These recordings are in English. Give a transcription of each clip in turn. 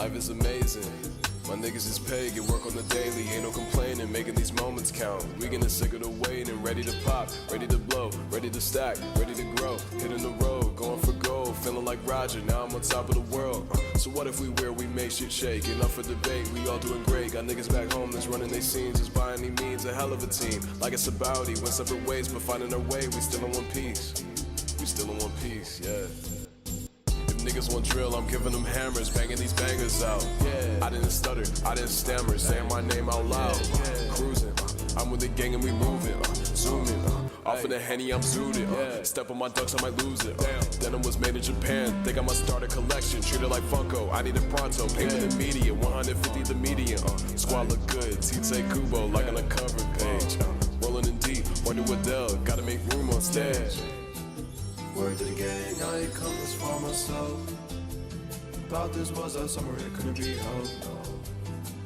Life is amazing. My niggas is paid, get work on the daily. Ain't no complaining, making these moments count. We getting sick of the waiting, ready to pop, ready to blow, ready to stack, ready to grow. Hitting the road, going for gold, feeling like Roger. Now I'm on top of the world. So what if we make shit shake? Enough for debate, we all doing great. Got niggas back home that's running their scenes, just by any means a hell of a team. Like it's about it, went separate ways, but finding our way. We still in one piece. We still in one piece, yeah. Niggas want drill, I'm giving them hammers, banging these bangers out. Yeah. I didn't stutter, I didn't stammer, saying my name out loud. Cruising, I'm with the gang and we moving, zooming. Off in the Henny, I'm zooted. Step on my ducks, I might lose it. Denim was made in Japan, think I must start a collection. Treat it like Funko, I need it pronto. Payment immediate, 150 the median. Squad look good, T.L.A. Kubo, like on the cover page. Rolling in deep, wonder what Dell, gotta make room on stage. Word to the gang, I ain't come this far myself. Thought this was our summer, it couldn't be helped.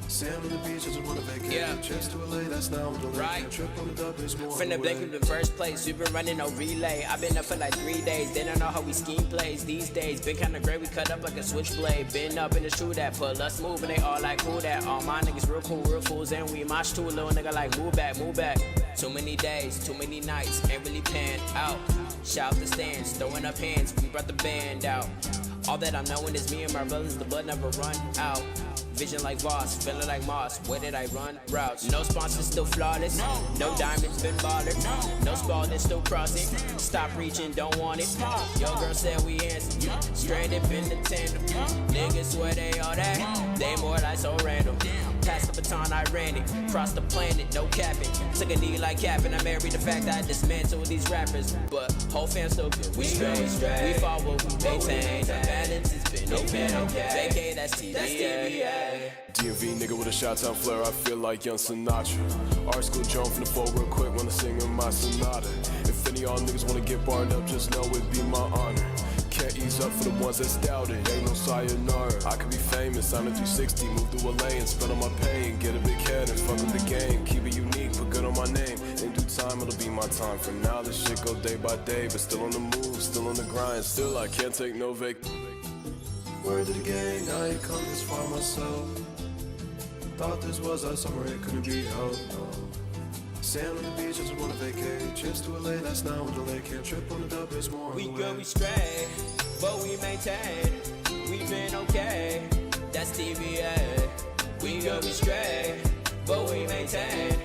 Sand on the beach, just wanna vacate. Trips to T.L.A, that's now I'm delayed. Can't trip on the dub, it's more From the blink of the first place, we've been running no relay. I've been up for like 3 days, they don't know how we scheme plays these days. Been kinda great, we cut up like a switchblade. Been up in the true that, pull us move, and they all like who that. All my niggas real cool, real fools, and we mosh too. A little nigga like move back, move back. Too many days, too many nights, ain't really panned out. Shout the stands, throwing up hands, we brought the band out. All that I'm knowing is me and my brothers, the blood never run out. Vision like Voss, feeling like Moss. Where did I run? Routes. No sponsors, still flawless. No diamonds, been bothered. No spalding, still crossing. Stop reaching, don't want it. Yo, girl said we answer. Straight up in the tandem. Niggas swear they all that. They more like so random. Pass the baton, I ran it. Cross the planet, no capping. Took a knee like capping. I married the fact I dismantled these rappers. But whole fam still good. We straight. We follow, we maintain. The balance has been okay. JK, that's TBA. DMV nigga with a shot-town flair, I feel like young Sinatra. Art school jump from the floor real quick, wanna sing in my sonata. If any of y'all niggas wanna get barred up, just know it'd be my honor. Can't ease up for the ones that doubted, ain't no sayonara. I could be famous, sign a 360, move to LA and spend on my pain. Get a big head and fuck with the game, keep it unique, put good on my name. In due time, it'll be my time. For now, this shit go day by day, but still on the move, still on the grind. Still, I can't take no vac. Word to the gang, I ain't come this far myself. Thought this was our summer, it couldn't be helped. Sand on the beach, just wanna vacate. Trips to T.L.A, that's now I'm delayed. Can't trip on the dub, it's more on the way. We good, we straight, but we maintain. We been okay, that's TVA. We good, we straight, but we maintain.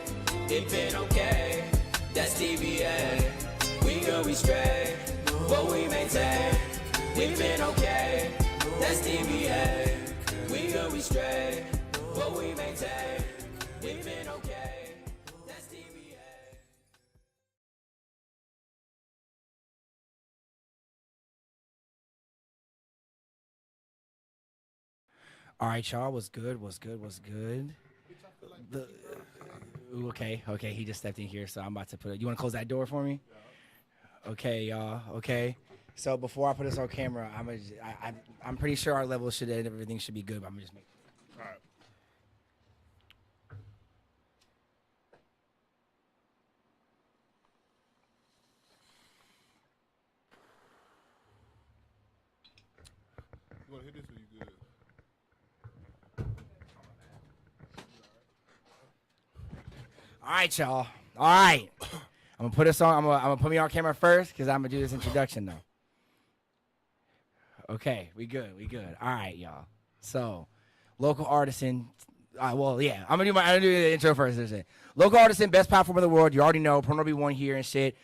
It been okay, that's TVA. We good, we straight, but we maintain. It been okay, that's TVA. We good, we straight, but we maintain. It been okay, that's TVA. All right, y'all. Was good. Okay. He just stepped in here, so I'm about to put it. You want to close that door for me? Okay, y'all. Okay. So before I put this on camera, I'm pretty sure our level should and everything should be good. But I'm just making. All right. You want to hit this or you good? All right, y'all. All right. I'm gonna put this on. I'm gonna put me on camera first because I'm gonna do this introduction though. Okay, we good. All right, y'all. So, local artisan. Well, yeah, I'm gonna do the intro first. Local artisan, best platform in the world. You already know. Promo be one here and shit.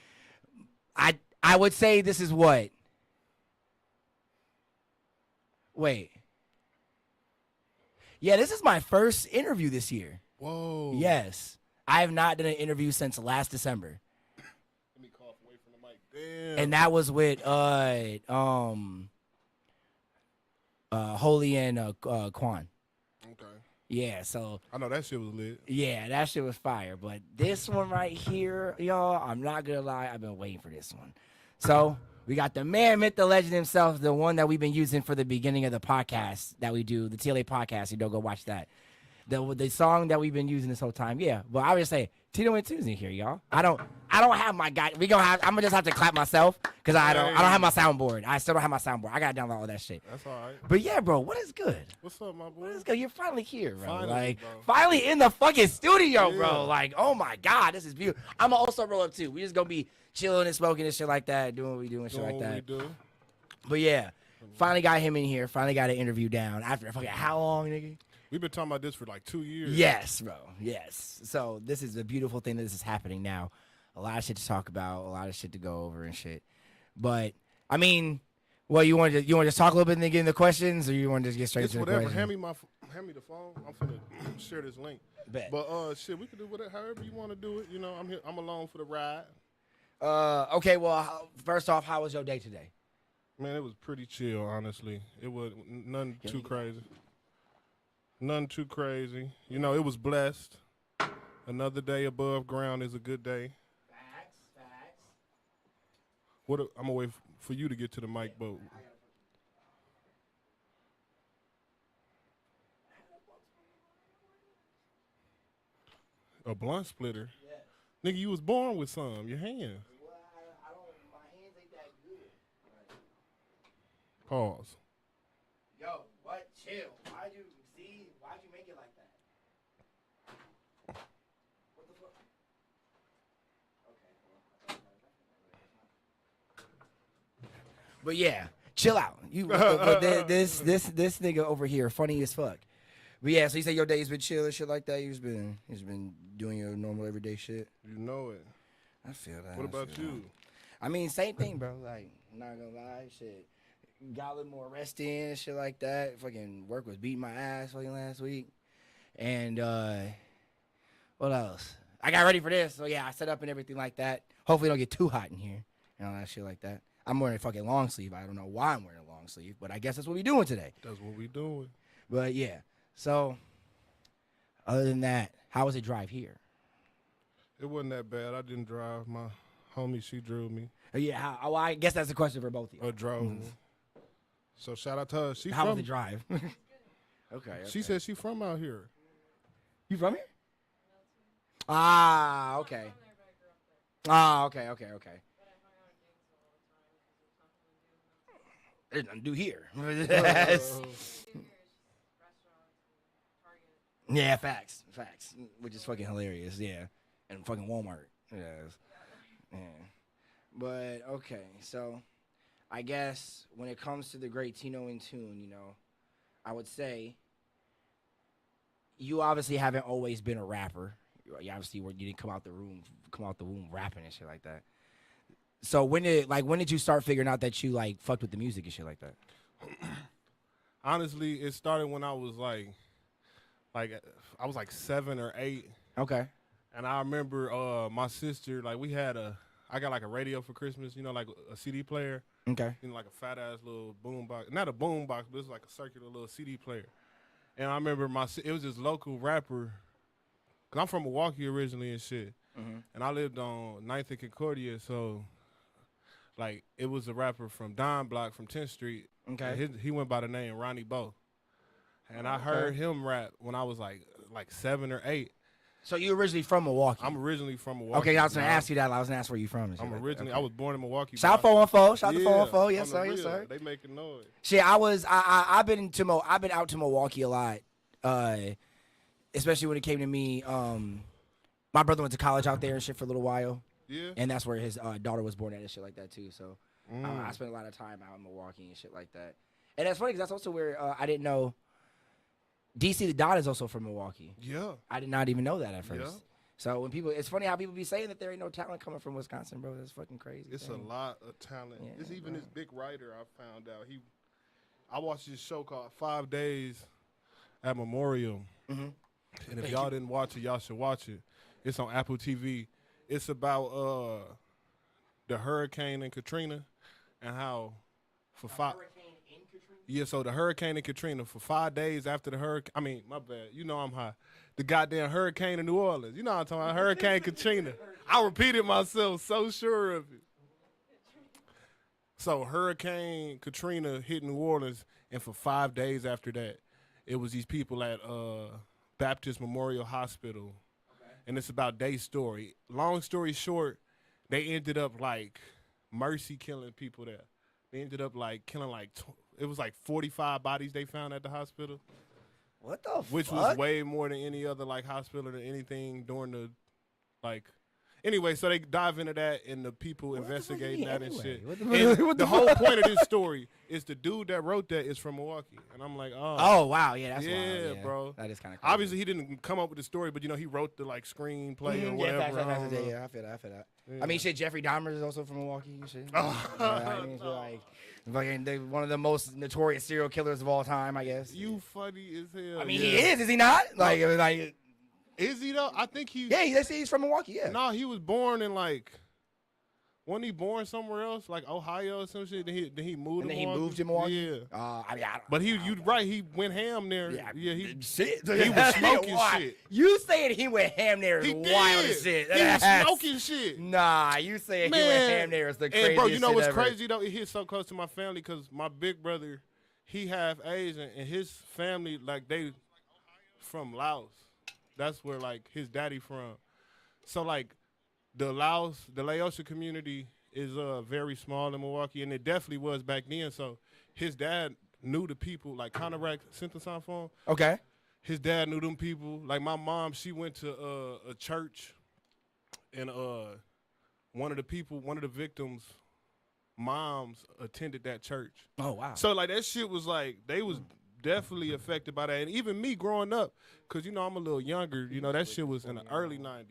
I would say this is what. Wait. Yeah, this is my first interview this year. Whoa. Yes, I have not done an interview since last December. Let me cough away from the mic. Damn. And that was with Holy and Quan. Okay. Yeah, so I know that shit was lit. yeah, that shit was fire. But this one right here, y'all, I'm not gonna lie, I've been waiting for this one. So we got the man, myth, the legend himself, the one that we've been using for the beginning of the podcast that we do, the T.L.A. podcast. You don't go watch that. the song that we've been using this whole time. Yeah, but I would say TinoInTune's in here, y'all. I don't have my guy. I'm gonna just have to clap myself because I don't have my soundboard. I still don't have my soundboard. I gotta download all that shit. That's all right. But yeah, bro, what is good? What's up, my boy? What is good? You're finally here, bro. Finally, like bro. finally in the fucking studio, Yeah. bro. Like, oh my god, this is beautiful. I'm gonna also roll up too. We just gonna be chilling and smoking and shit like that, doing what we do and shit like that. What we do. But yeah, finally got him in here. Finally got an interview down after fucking how long, nigga? We've been talking about this for like 2 years. Yes, bro. Yes. So this is a beautiful thing that this is happening now. A lot of shit to talk about, a lot of shit to go over and shit. But I mean, well, you want to just talk a little bit and then get into questions, or you want to just get straight It's to the whatever. questions? Hand me the phone. I'm finna share this link. Bet. But shit, we can do whatever, however you want to do it. You know, I'm here. I'm along for the ride. Okay. Well, first off, how was your day today? Man, it was pretty chill, honestly. It was nothing too crazy. Nothing too crazy. You know, it was blessed. Another day above ground is a good day. Facts. I'm gonna wait for you to get to the mic, but a blunt splitter. Nigga, you was born with some. Your hands. My hands ain't that good. Pause. Yo, what? Chill. Why'd you make it like that? What the fuck? Okay. But yeah, chill out. But this nigga over here, funny as fuck. But yeah, so you say your day's been chill and shit like that. You've been doing your normal everyday shit. You know it. I feel that. What about you? I mean, same thing, bro. Like, I'm not gonna lie, shit. Got a little more rest in and shit like that. Fucking work was beating my ass fucking last week. And what else? I got ready for this. So yeah, I set up and everything like that. Hopefully it don't get too hot in here and all that shit like that. I'm wearing a fucking long sleeve. I don't know why I'm wearing a long sleeve, but I guess that's what we doing today. That's what we doing. But yeah. So other than that, how was it drive here? It wasn't that bad. I didn't drive. My homie, she drove me. Yeah, well, I guess that's a question for both of you. Or drove me. So shout out to her. She How from, was the drive? Okay. She said she from out here. You from here? Ah, okay. Ah, okay. There's nothing to do here. Yeah, facts. Which is fucking hilarious, yeah. And fucking Walmart. Yes. Yeah. But, okay, so I guess when it comes to the great TinoInTune, you know, I would say you obviously haven't always been a rapper. You obviously you didn't come out the womb rapping and shit like that. So when did you start figuring out that you like fucked with the music and shit like that? Honestly, it started when I was like I was like 7 or 8. Okay. And I remember my sister, like I got like a radio for Christmas, you know, like a CD player. Okay. You know, like a fat ass little boom box. Not a boom box, but it's like a circular little CD player. And I remember it was this local rapper, cause I'm from Milwaukee originally and shit. Mm-hmm. And I lived on 9th and Concordia, so like it was a rapper from Don Block from 10th Street. Okay. He went by the name Ronnie Bo. And I heard him rap when I was like 7 or 8. So you originally from Milwaukee? I'm originally from Milwaukee. Okay, I was gonna ask you that. I was gonna ask where you from. I'm originally. I was born in Milwaukee. Shout 414. Shout to Yeah, 414. Yes, on the sir. Yes, real. sir. They making noise. Shit, I've been out to Milwaukee a lot, especially when it came to me. My brother went to college out there and shit for a little while. Yeah. And that's where his daughter was born at and shit like that too. So I spent a lot of time out in Milwaukee and shit like that. And that's funny because that's also where I didn't know. DC the Don is also from Milwaukee. Yeah. I did not even know that at first. Yeah. So when it's funny how people be saying that there ain't no talent coming from Wisconsin, bro. That's fucking crazy. It's a lot of talent. Yeah, it's even bro. this big writer I found out. I watched this show called 5 Days at Memorial. Mm-hmm. And if y'all didn't watch it, y'all should watch it. It's on Apple TV. It's about the hurricane in Katrina and how for 5 Yeah, so the hurricane in Katrina for 5 days after the hurricane. I mean, my bad. You know I'm high. The goddamn hurricane in New Orleans. You know what I'm talking about? Hurricane Katrina. I repeated myself, so sure of it. So Hurricane Katrina hit New Orleans, and for 5 days after that, it was these people at Baptist Memorial Hospital, and it's about their story. Long story short, they ended up like mercy killing people there. They ended up like killing like it was like 45 bodies they found at the hospital, What the which fuck? was way more than any other like hospital or anything during the like. Anyway, so they dive into that and the people investigating that and shit. And the whole point of this story is the dude that wrote that is from Milwaukee, and I'm like, Oh wow, yeah, that's wild. yeah, bro. That is kind of crazy. Obviously, he didn't come up with the story, but you know, he wrote the like screenplay or Yeah, whatever. facts, I don't know. yeah, I feel that. I mean, shit, Jeffrey Dahmer is also from Milwaukee and shit. I mean, so, like, fucking one of the most notorious serial killers of all time, I guess. You funny as hell. I mean, he is he not? Like, Is he though? I think he. yeah, they say he's from Milwaukee. Yeah. No, he was born in like. Wasn't he born somewhere else, like Ohio or some shit? Then he moved. And to then he Milwaukee? moved to Milwaukee. Yeah. I mean, I don't, But you right. He went ham there. Yeah, he shit. He was smoking Why? shit. You saying he went ham there is He wild did. as shit. He was That's- smoking shit. Nah, you saying he went ham there is the craziest And bro, you know shit what's ever. crazy though? It hit so close to my family because my big brother, he half Asian, and his family like they from Laos. That's where like his daddy from. So like the Laotian community is very small in Milwaukee, and it definitely was back then. So his dad knew the people like Conorak synthesizer phone. Okay. His dad knew them people. Like my mom, she went to a church, and one of the victims' moms attended that church. Oh wow. So like that shit was like they was definitely affected by that, and even me growing up, cause you know I'm a little younger. You know that shit was in the early '90s.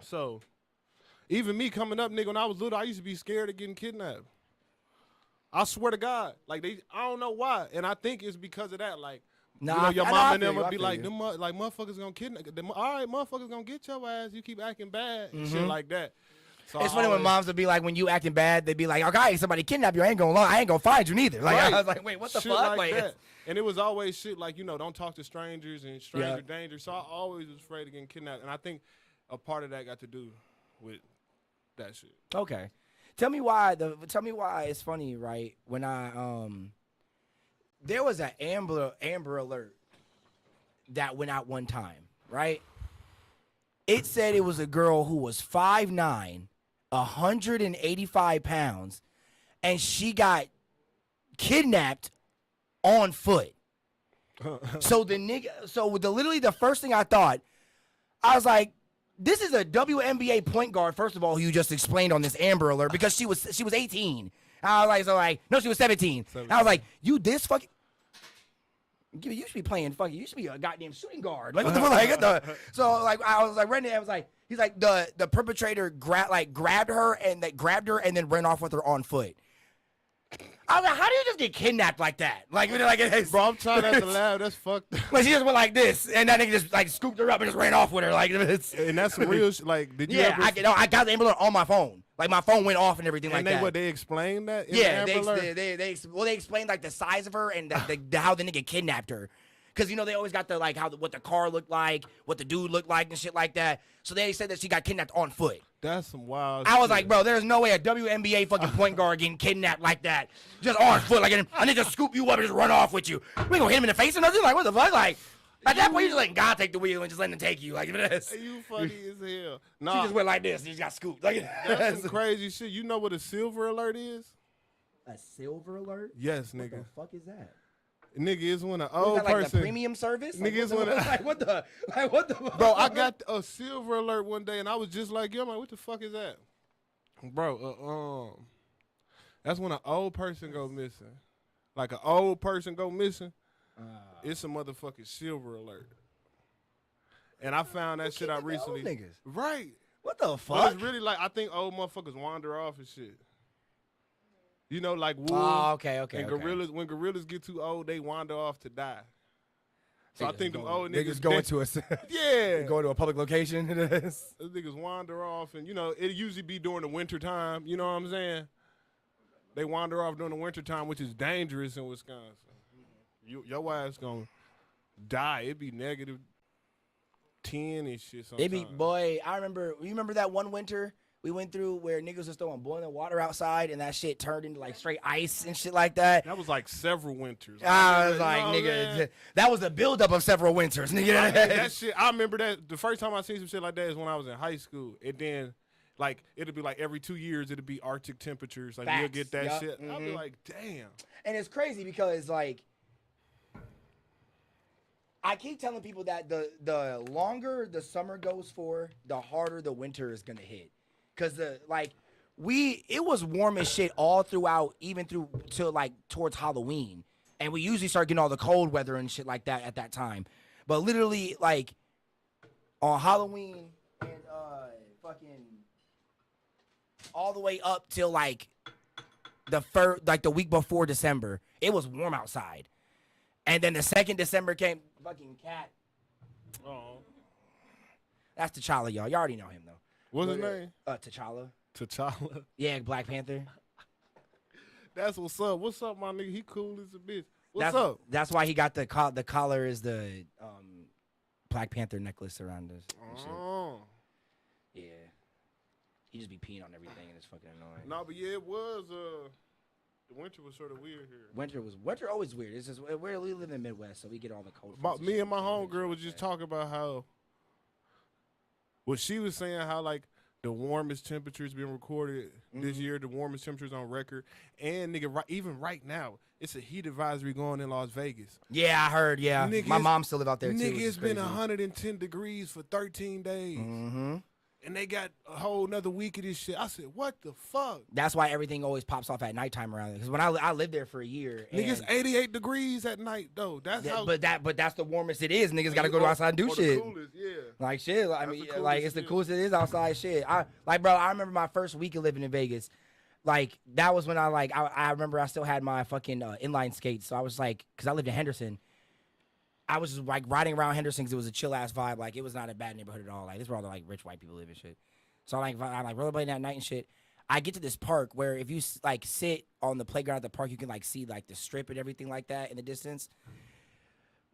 So even me coming up, nigga, when I was little, I used to be scared of getting kidnapped. I swear to God, like I don't know why, and I think it's because of that. Like, Nah, you know, your I mom and feel them you, would I be feel like, you. them, like motherfuckers gonna kidnap. Them, all right, motherfuckers gonna get your ass. You keep acting bad and shit like that. So It's I funny when always- moms would be like, when you acting bad, they'd be like, okay, somebody kidnapped you. I ain't gonna find you neither. Like Right. I was like, wait, what the Shit fuck? like Like, that. And it was always shit like, you know, don't talk to strangers and stranger Yeah. danger. So I always was afraid of getting kidnapped. And I think a part of that got to do with that shit. okay. Tell me why it's funny, right? When there was an Amber Alert that went out one time, right? It said it was a girl who was 5'9", 185 pounds, and she got kidnapped on foot. So literally the first thing I thought, I was like, this is a WNBA point guard, first of all, who you just explained on this Amber Alert, because she was 18. I was like, no, she was 17. And I was like, you this fucking. You should be playing fucking. You should be a goddamn shooting guard. Like what the fuck? Like, what the, so like I was like reading it. I was like, he's like the perpetrator grabbed her and then ran off with her on foot. I was like, how do you just get kidnapped like that? Like it's, Bro, I'm trying not to laugh. That's fucked up. like she just went like this, and that nigga just like scooped her up and just ran off with her. Like it's, And that's some real shit. Like, did you yeah, ever... I got the Amber Alert on my phone. Like my phone went off and everything And like that. they explained that in Yeah, the Amber Alert? they explained like the size of her and how the nigga kidnapped her, because you know they always got the like what the car looked like, what the dude looked like and shit like that. So they said that she got kidnapped on foot. That's some wild I was shit. like, bro, there's no way a WNBA fucking point guard getting kidnapped like that, just on foot, like and they just scoop you up and just run off with you. We ain't gonna hit him in the face or nothing. Like what the fuck? Like at that point, you just letting God take the wheel and just letting him take you. Like this. You funny as hell. She Nah, just went like this. And she just got scooped. Like that's some crazy shit. You know what a silver alert is? a silver alert. Yes, What nigga. the fuck is that? Nigga is when an Is old that like person... the premium service? Nigga, it's when like what the Bro, I got a silver alert one day, and I was just like, yo, man, what the fuck is that? Bro, that's when an old person go missing. Like an old person go missing, it's a motherfucking silver alert. And I found that shit out keeping the old recently. niggas? Right. What the But fuck? it's really like, I think old motherfuckers wander off and shit. You know, like wolves Oh, okay. and Okay. gorillas. When gorillas get too old, they wander off to die. So I think them old They niggas just going to a yeah. going to a public location. Those niggas wander off, and you know it usually be during the winter time. You know what I'm saying? They wander off during the winter time, which is dangerous in Wisconsin. Your ass gonna die. It be -10 and shit. Sometimes. They be boy. I remember. You remember that one winter We went through where niggas was throwing boiling water outside, and that shit turned into like straight ice and shit like that. That was like several winters. I was like, you know, nigga, that was the buildup of several winters, nigga. that shit, I remember that the first time I seen some shit like that is when I was in high school. And then, like, it'd be like every 2 years, it'd be Arctic temperatures. Like, you'll get that Yup. shit. I'd be like, damn. And it's crazy because, like, I keep telling people that the longer the summer goes for, the harder the winter is gonna hit. Cause it was warm as shit all throughout, even through till like towards Halloween, and we usually start getting all the cold weather and shit like that at that time. But literally, like on Halloween and fucking all the way up till like the week before December, it was warm outside. And then the second December came, fucking cat. Oh. That's T'Challa, y'all. Y'all already know him, though. What's his name? T'Challa. T'Challa. Yeah, Black Panther. That's what's up. What's up, my nigga? He cool as a bitch. What's up? That's why he got the collar is the Black Panther necklace around us. Oh. Yeah. He just be peeing on everything, and it's fucking annoying. No, but yeah, it was, the winter was sort of weird here. Winter always weird. It's just we live in the Midwest, so we get all the cold. Me and my homegirl was just talking about how, well, she was saying how like the warmest temperatures being recorded this year, the warmest temperatures on record, and nigga, even right now, it's a heat advisory going in Las Vegas. Yeah, I heard. Yeah, Nigga, my mom still live out there too. Nigga, it's been 110 degrees for 13 days. Mm-hmm. And they got a whole nother week of this shit. I said, what the fuck? That's why everything always pops off at nighttime around there. Because when I lived there for a year, nigga, it's 88 degrees at night though. But that's the warmest it is. Niggas got to go outside and do shit. The coolest, yeah. Like shit. I mean, like it's the coolest it is outside. Shit. Bro. I remember my first week of living in Vegas. Like that was when I remember I still had my fucking inline skates. So I was like, because I lived in Henderson. I was just like riding around Henderson because it was a chill ass vibe. Like it was not a bad neighborhood at all. Like this is where all the like rich white people live and shit. So I like rollerblading at night and shit. I get to this park where if you like sit on the playground at the park, you can like see like the strip and everything like that in the distance.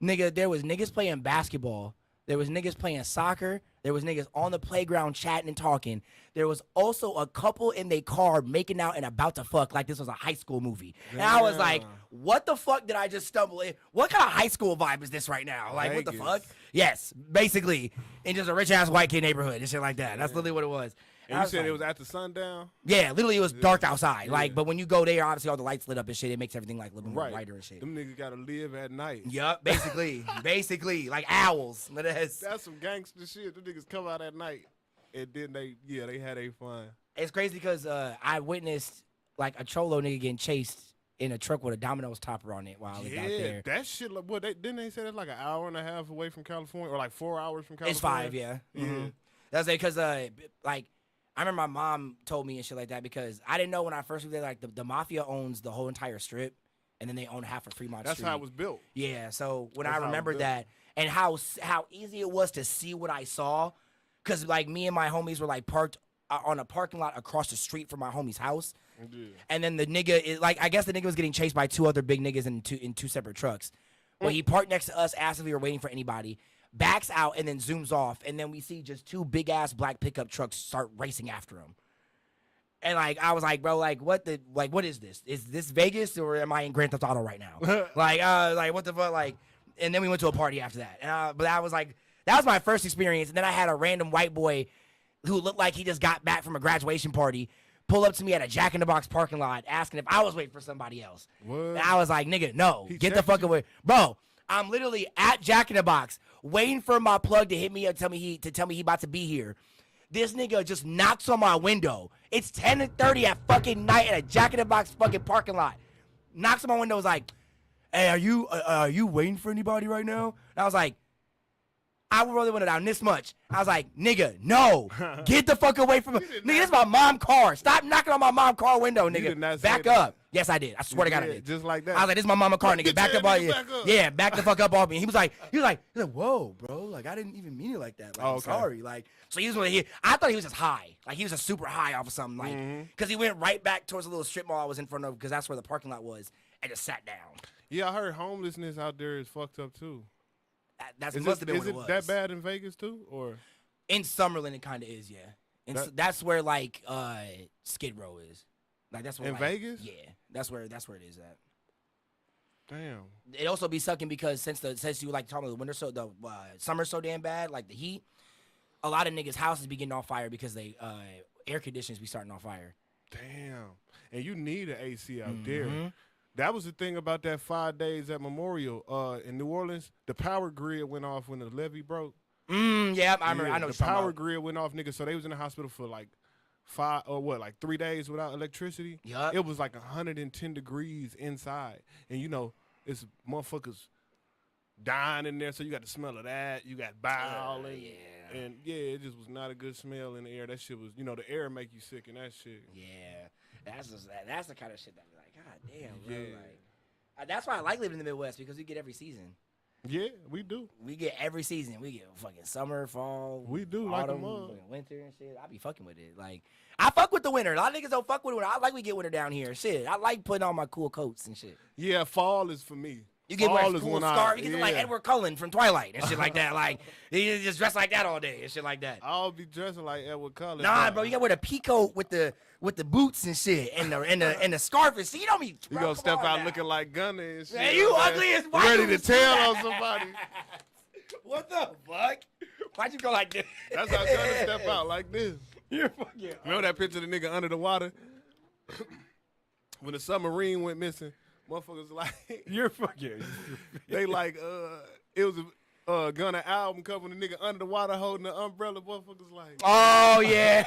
Nigga, there was niggas playing basketball. There was niggas playing soccer. There was niggas on the playground chatting and talking. There was also a couple in their car making out and about to fuck like this was a high school movie. And I was like, what the fuck did I just stumble in? What kind of high school vibe is this right now? Like, Vegas. what the fuck? Yes, basically. In just a rich-ass white kid neighborhood and shit like that. That's literally what it was. And you said it was after sundown? Yeah, literally it was dark outside. Like, but when you go there, obviously all the lights lit up and shit. It makes everything like a little more brighter and shit. Them niggas gotta live at night. Yup, basically, like owls. That's some gangster shit. Them niggas come out at night, and then they had a fun. It's crazy because I witnessed like a Cholo nigga getting chased in a truck with a Domino's topper on it while I lived out there. That shit. Like, what? Didn't they say that's like an hour and a half away from California, or like 4 hours from California? It's 5, yeah. Mm-hmm. That's it, because like. I remember my mom told me and shit like that because I didn't know when I first moved there, like the mafia owns the whole entire strip and then they own half of Fremont Street. That's how it was built. Yeah, so when I remembered that and how easy it was to see what I saw, because like me and my homies were like parked on a parking lot across the street from my homie's house. Yeah. And then the nigga, I guess the nigga was getting chased by 2 other big niggas in two separate trucks. Well, he parked next to us, asked if we were waiting for anybody. Backs out and then zooms off, and then we see just 2 big ass black pickup trucks start racing after him. And like I was like, bro, like what is this? Is this Vegas or am I in Grand Theft Auto right now? like what the fuck? Like, and then we went to a party after that. And but I was like, that was my first experience. And then I had a random white boy who looked like he just got back from a graduation party pull up to me at a Jack in the Box parking lot asking if I was waiting for somebody else. What? And I was like, nigga, no, get the fuck away, bro. I'm literally at Jack in the Box waiting for my plug to hit me and tell me he about to be here. This nigga just knocks on my window. It's 10:30 at fucking night at a Jack in the Box fucking parking lot. Knocks on my window, was like, hey, are you waiting for anybody right now? And I was like, I would really want it down this much. I was like, nigga, no. Get the fuck away from me. Nigga, this is my mom's car. Stop knocking on my mom's car window, nigga. Back up. Yes, I did. I swear to God I did. Just like that. I was like, this is my mama's car, nigga. Back up on you. Yeah, back the fuck up off me. He was like, whoa, bro. Like, I didn't even mean it like that. Like, I'm sorry. Like, so he was I thought he was just high. Like, he was just super high off of something. Like, because he went right back towards the little strip mall I was in front of, because that's where the parking lot was, and just sat down. Yeah, I heard homelessness out there is fucked up, too. Must have been what it was. Is it that bad in Vegas, too? Or in Summerlin, it kind of is, yeah. And so that's where like Skid Row is. Like that's where In Vegas? Yeah, that's where it is at. Damn. It also be sucking because since you like talking about the summer's so damn bad, like the heat, a lot of niggas' houses be getting on fire because they air conditioners be starting on fire. Damn. And you need an AC out there. That was the thing about that 5 days at Memorial in New Orleans. The power grid went off when the levee broke. Yeah, I remember. I know the power grid went off, nigga. So they was in the hospital for like 3 days without electricity. Yup. It was like 110 degrees inside, and you know it's motherfuckers dying in there. So you got the smell of that. You got bile and it just was not a good smell in the air. That shit was, the air make you sick and that shit. Yeah, that's the kind of shit that be like, God damn, bro. Yeah. Like, that's why I like living in the Midwest because we get every season. Yeah, we do. We get every season. We get fucking summer, fall. We do autumn, like a mug. fucking winter and shit. I be fucking with it. Like I fuck with the winter. A lot of niggas don't fuck with winter. I like we get winter down here. Shit, I like putting on my cool coats and shit. Yeah, fall is for me. You get fall wear is cool when scarf. You yeah. get like Edward Cullen from Twilight and shit like that. Like you just dress like that all day and shit like that. I'll be dressing like Edward Cullen. Nah, bro, you gotta wear the peacoat with the boots and shit and the scarf and shit. You don't be. You gonna step out looking like Gunner and shit. Man, you ugly as fuck. Ready to tell on somebody. What the fuck? Why'd you go like this? That's how Gunner step out like this. You're fucking. Remember that picture of the nigga under the water? When the submarine went missing, motherfuckers like You're fucking. they like it was a Gunna album cover, the nigga under the water holding the umbrella. Motherfuckers like, Oh yeah.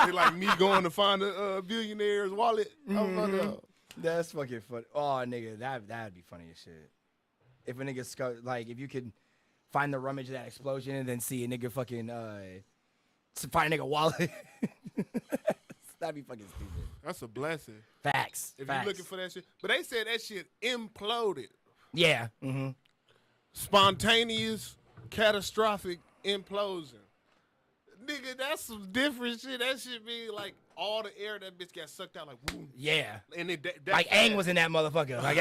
they like me going to find a billionaire's wallet. Oh fuck up. That's fucking funny. Oh nigga, that'd be funny as shit. If a nigga like if you could find the rummage of that explosion and then see a nigga fucking find a nigga wallet. That'd be fucking stupid. That's a blessing. Facts. If Facts. you're looking for that shit, but they said that shit imploded. Yeah. Mm-hmm. Spontaneous, catastrophic implosion. Nigga, that's some different shit. That shit be like all the air that bitch got sucked out like boom. Yeah. And it that Like Aang was in that motherfucker. Like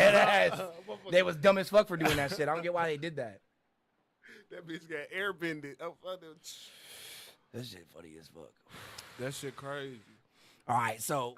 they was dumb as fuck for doing that shit. I don't get why they did that. That bitch got airbended. Oh, That shit funny as fuck. that shit crazy. All right, so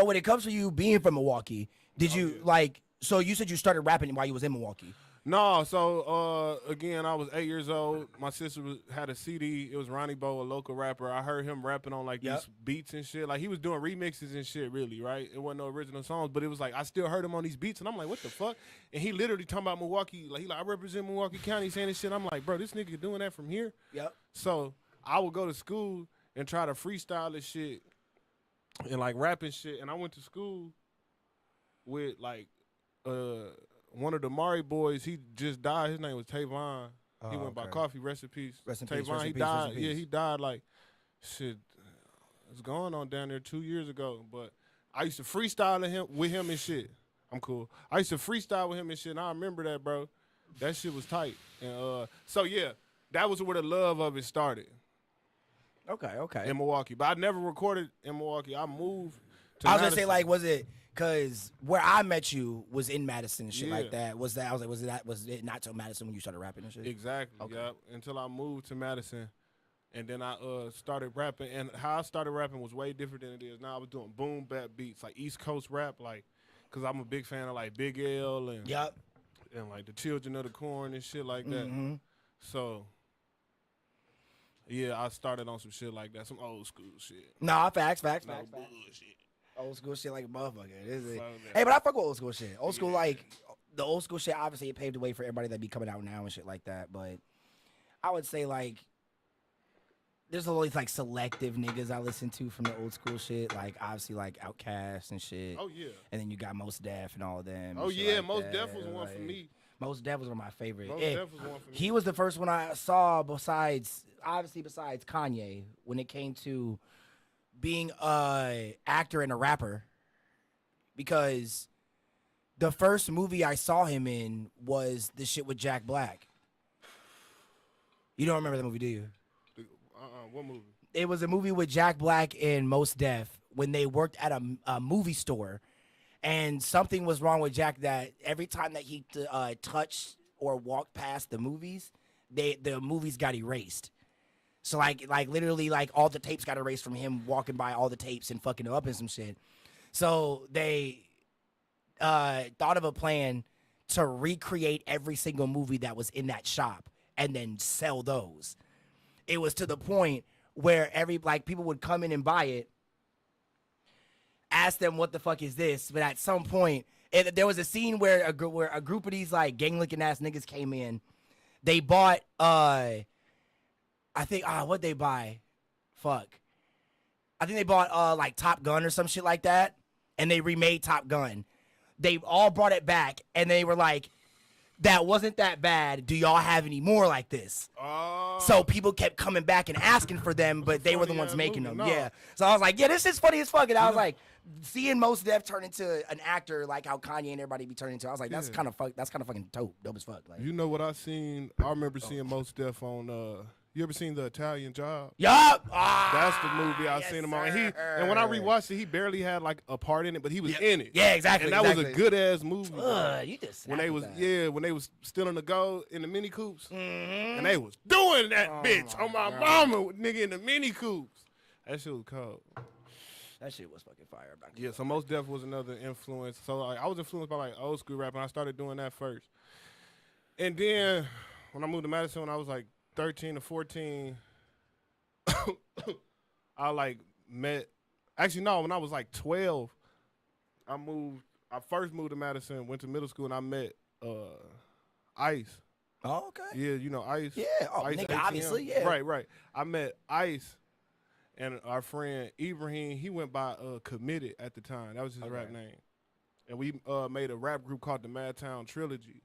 when it comes to you being from Milwaukee, did you like? So you said you started rapping while you was in Milwaukee. No, so again, I was 8 years old. My sister had a CD. It was Ronnie Bo, a local rapper. I heard him rapping on like these beats and shit. Like he was doing remixes and shit, really, right? It wasn't no original songs, but it was like I still heard him on these beats, and I'm like, what the fuck? And he literally talking about Milwaukee, like I represent Milwaukee County, saying this shit. I'm like, bro, this nigga doing that from here. Yep. So I would go to school and try to freestyle this shit and like rapping shit. And I went to school with like one of the Mari boys. He just died. His name was Tavon. He went by Coffee. Rest in peace. Rest in Tavon, peace, rest he in peace, died. rest in peace. Yeah, he died like shit. It's going on down there 2 years ago. But I used to freestyle with him and shit. I'm cool. I used to freestyle with him and shit. And I remember that, bro. That shit was tight. And so yeah, that was where the love of it started. Okay. In Milwaukee, but I never recorded in Milwaukee. I moved to I was gonna say Madison. like, was it because where I met you was in Madison and shit Yeah. like that? Was that? I was like, was it not till Madison when you started rapping and shit? Exactly. Okay. Yep. Until I moved to Madison, and then I started rapping. And how I started rapping was way different than it is now. I was doing boom bap beats, like East Coast rap, like, cause I'm a big fan of like Big L and and like the Children of the Corn and shit like that. Mm-hmm. So yeah, I started on some shit like that, some old school shit. Nah, facts. No bullshit. Old school shit like a motherfucker. Is it? Fuck that. Hey, but I fuck with old school shit. Old school like the old school shit. Obviously, it paved the way for everybody that be coming out now and shit like that. But I would say like there's always like selective niggas I listen to from the old school shit. Like obviously like Outkast and shit. Oh yeah. And then you got Mos Def and all of them. Oh and shit yeah, like Most that. Def was one for Like, me. Mos Def was one of my favorite. Most Yeah, Def was one for me. he was the first one I saw besides Kanye when it came to being a actor and a rapper. Because the first movie I saw him in was the shit with Jack Black. You don't remember that movie, do you? What movie? It was a movie with Jack Black and Mos Def when they worked at a movie store. And something was wrong with Jack that every time that he touched or walked past the movies, the movies got erased. So like literally like all the tapes got erased from him walking by all the tapes and fucking up and some shit. So they thought of a plan to recreate every single movie that was in that shop and then sell those. It was to the point where people would come in and buy it, ask them what the fuck is this, but at some point there was a scene where a group of these like gang looking ass niggas came in. They bought I think what'd they buy? Fuck. I think they bought like Top Gun or some shit like that, and they remade Top Gun. They all brought it back, and they were like, that wasn't that bad. Do y'all have any more like this? So people kept coming back and asking for them, but they were the ones making them. No. Yeah. So I was like, yeah, this is funny as fuck. And I was like, seeing Mos Def turn into an actor like how Kanye and everybody be turning into, I was like, that's kind of fucking dope as fuck. Like, You know what I seen? I remember seeing Mos Def on. You ever seen The Italian Job? yup. That's the movie I yes, seen him on. And when I rewatched it, he barely had like a part in it, but he was in it. Yeah, exactly. And that was a good ass movie. You just when they was when they was still in the go in the Mini Coupes, Mm-hmm. and they was doing that bitch on my mama, nigga, in the Mini Coupes. That shit was cold. That shit was fucking fire. Yeah, so Mos Def was another influence. So like, I was influenced by like old school rap, and I started doing that first. And then when I moved to Madison, when I was like 13 or 14, I like met. Actually, no, when I was like 12, I first moved to Madison, went to middle school, and I met Ice. Oh, okay. Yeah, you know Ice. Yeah. Oh, Ice nigga, ATM. obviously, yeah. Right. I met Ice, and our friend Ibrahim. He went by Committed at the time. That was his rap name. And we made a rap group called the Madtown Trilogy.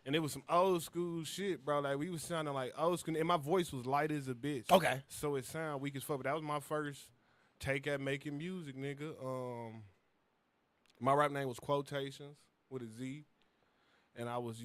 And it was some old school shit, bro. Like, we was sounding like old school. And my voice was light as a bitch. Okay. So it sounded weak as fuck. But that was my first take at making music, nigga. My rap name was Quotations with a Z. And I was,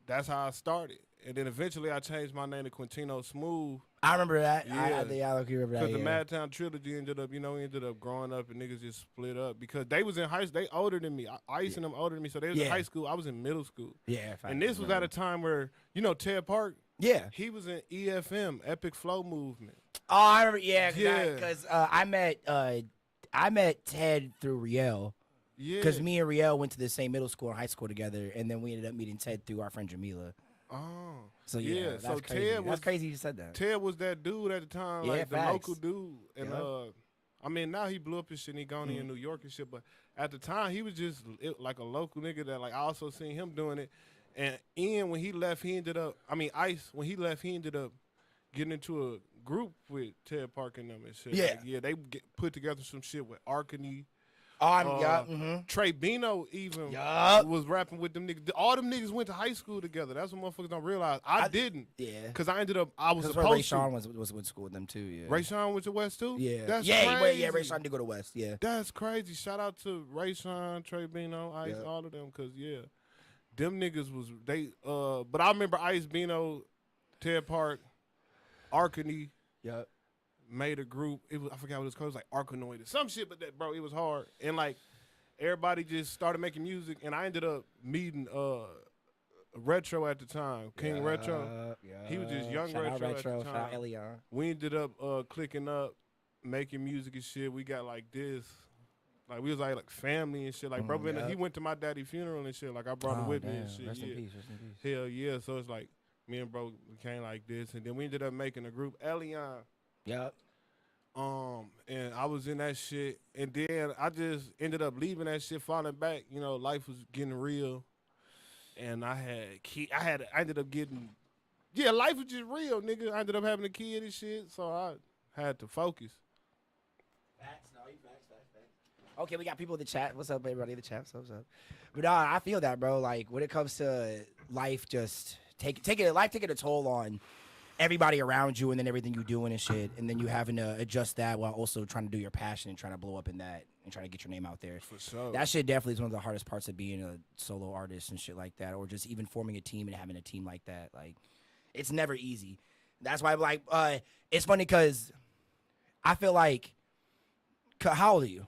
that's how I started. And then eventually I changed my name to Quintino Smooth. I remember that. Yeah. I think I remember that. Because the Madtown Trilogy ended up, growing up and niggas just split up. Because they was in high school. They older than me. Ice and them older than me. So they was in high school. I was in middle school. Yeah. And this was at a time where, Ted Park? Yeah. He was in EFM, Epic Flow Movement. Oh, I remember. Yeah. Yeah. Because I met Ted through Riel. Yeah. Because me and Riel went to the same middle school and high school together, and then we ended up meeting Ted through our friend Jamila. Oh. So yeah, that's so crazy. Ted was, that's crazy you said that. Ted was that dude at the time, Yeah, like the facts. local dude. And now he blew up his shit and he gone in New York and shit. But at the time, he was just like a local nigga that like I also seen him doing it. And Ian, when he left, Ice, when he left, he ended up getting into a group with Ted Park and them and shit. Yeah. Like, they put together some shit with Arkany. Trey Bino even was rapping with them niggas. All them niggas went to high school together. That's what motherfuckers don't realize. I didn't. Yeah. Because I was supposed Ray to. Sean was with school with them too. Yeah. Ray Sean went to West too? Yeah. That's yeah, crazy. Ray Sean did go to West. Yeah. That's crazy. Shout out to Ray Sean, Trey Bino, Ice, all of them. Because, them niggas was, but I remember Ice, Bino, Ted Park, Arkany. Yep. Made a group. I forgot what it was called. It was like Arkanoid or some shit, but it was hard. And like everybody just started making music, and I ended up meeting Retro at the time, King Retro. He was just young Retro at the time. Shout out Elion. We ended up clicking up, making music and shit. We got like this. Like we was like family and shit. Like bro, he went to my daddy's funeral and shit. Like I brought him with me and shit. Rest in peace. Hell yeah. So it's like me and bro became like this, and then we ended up making a group, Elion. Yep. And I was in that shit, and then I just ended up leaving that shit, falling back. Life was getting real, and I ended up getting, life was just real, nigga. I ended up having a kid and shit, so I had to focus. Facts. Okay, we got people in the chat. What's up, everybody in the chat? What's up? But I feel that, bro. Like when it comes to life, just taking a toll on everybody around you and then everything you doing and shit, and then you having to adjust that while also trying to do your passion and trying to blow up in that and trying to get your name out there. For sure. That shit definitely is one of the hardest parts of being a solo artist and shit like that, or just even forming a team and having a team like that. Like, it's never easy. That's why, like, it's funny because I feel like, how old are you?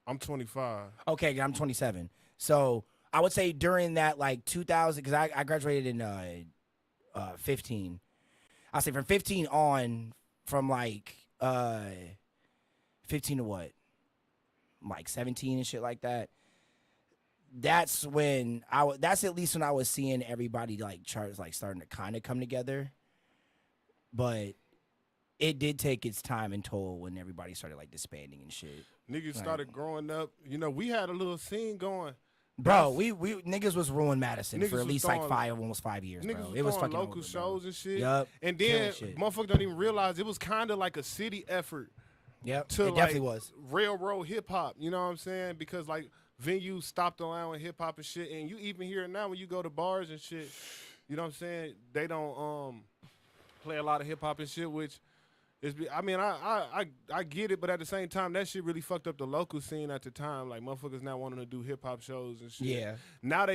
I'm 25. Okay, I'm 27. So I would say during that, like, 2000, because I graduated in 15. I say from 15 on, from like 15 to what? Like 17 and shit like that. That's when that's at least when I was seeing everybody like charts like starting to kind of come together. But it did take its time and toll when everybody started like disbanding and shit. Niggas started growing up. You know, we had a little scene going. Bro, we niggas was ruining Madison Niggas for at was least like throwing- almost 5 years, Niggas bro. was It was throwing fucking local over, shows bro. and shit. Yup. And Killing then shit. motherfuckers don't even realize it was kind of like a city effort. Yep, To it definitely like was. railroad hip hop, you know what I'm saying? Because like venues stopped allowing hip hop and shit, and you even hear it now when you go to bars and shit. You know what I'm saying? They don't play a lot of hip hop and shit, which is. I mean, I get it, but at the same time, that shit really fucked up the local scene at the time. Like motherfuckers now wanting to do hip hop shows and shit. Yeah. Now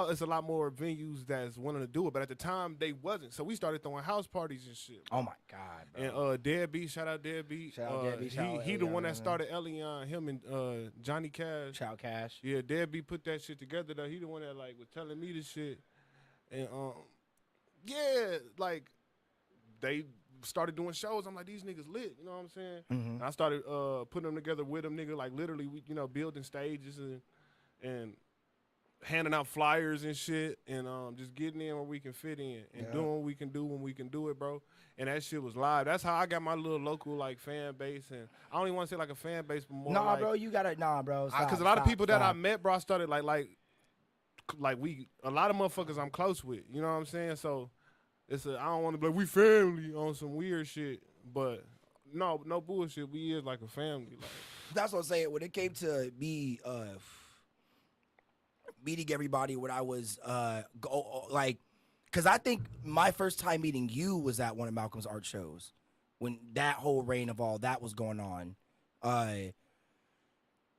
it's a lot more venues that's wanting to do it, but at the time they wasn't. So we started throwing house parties and shit. Oh my god, bro. And Deadbeat, shout out Deadbeat. Shout out Deadbeat, shout out He the one Elion, that started Elion, him and Johnny Cash. Child Cash. Yeah, Deadbeat put that shit together though. He the one that like was telling me this shit. And yeah, like they started doing shows. I'm like, these niggas lit, you know what I'm saying? Mm-hmm. And I started putting them together with them, nigga, like literally we, you know, building stages and handing out flyers and shit, and just getting in where we can fit in and doing what we can do when we can do it, bro. And that shit was live. That's how I got my little local like fan base, and I don't even want to say like a fan base, but more Nah, like, bro, you gotta bro. because a lot of people that I met, bro, I started like we a lot of motherfuckers I'm close with. You know what I'm saying? So it's I don't want to be like we family on some weird shit, but no bullshit. We is like a family. Like, That's what I'm saying. When it came to me meeting everybody, when I was because I think my first time meeting you was at one of Malcolm's art shows when that whole reign of all that was going on.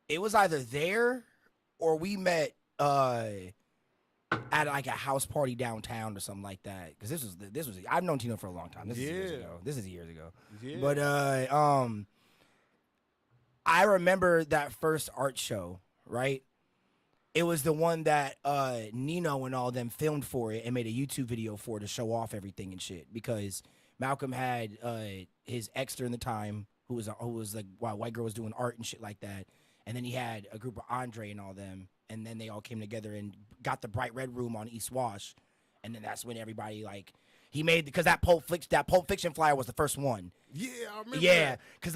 It was either there or we met at like a house party downtown or something like that. Because this was I've known Tino for a long time. This is years ago. This is years ago. yeah. But I remember that first art show, right? It was the one that Nino and all them filmed for it and made a YouTube video for to show off everything and shit. Because Malcolm had his ex during the time who was like while white girl was doing art and shit like that, and then he had a group of Andre and all them, and then they all came together and got the Bright Red Room on East Wash, and then that's when everybody like he made because that Pulp Fiction flyer was the first one. Yeah, I remember. Yeah, that. because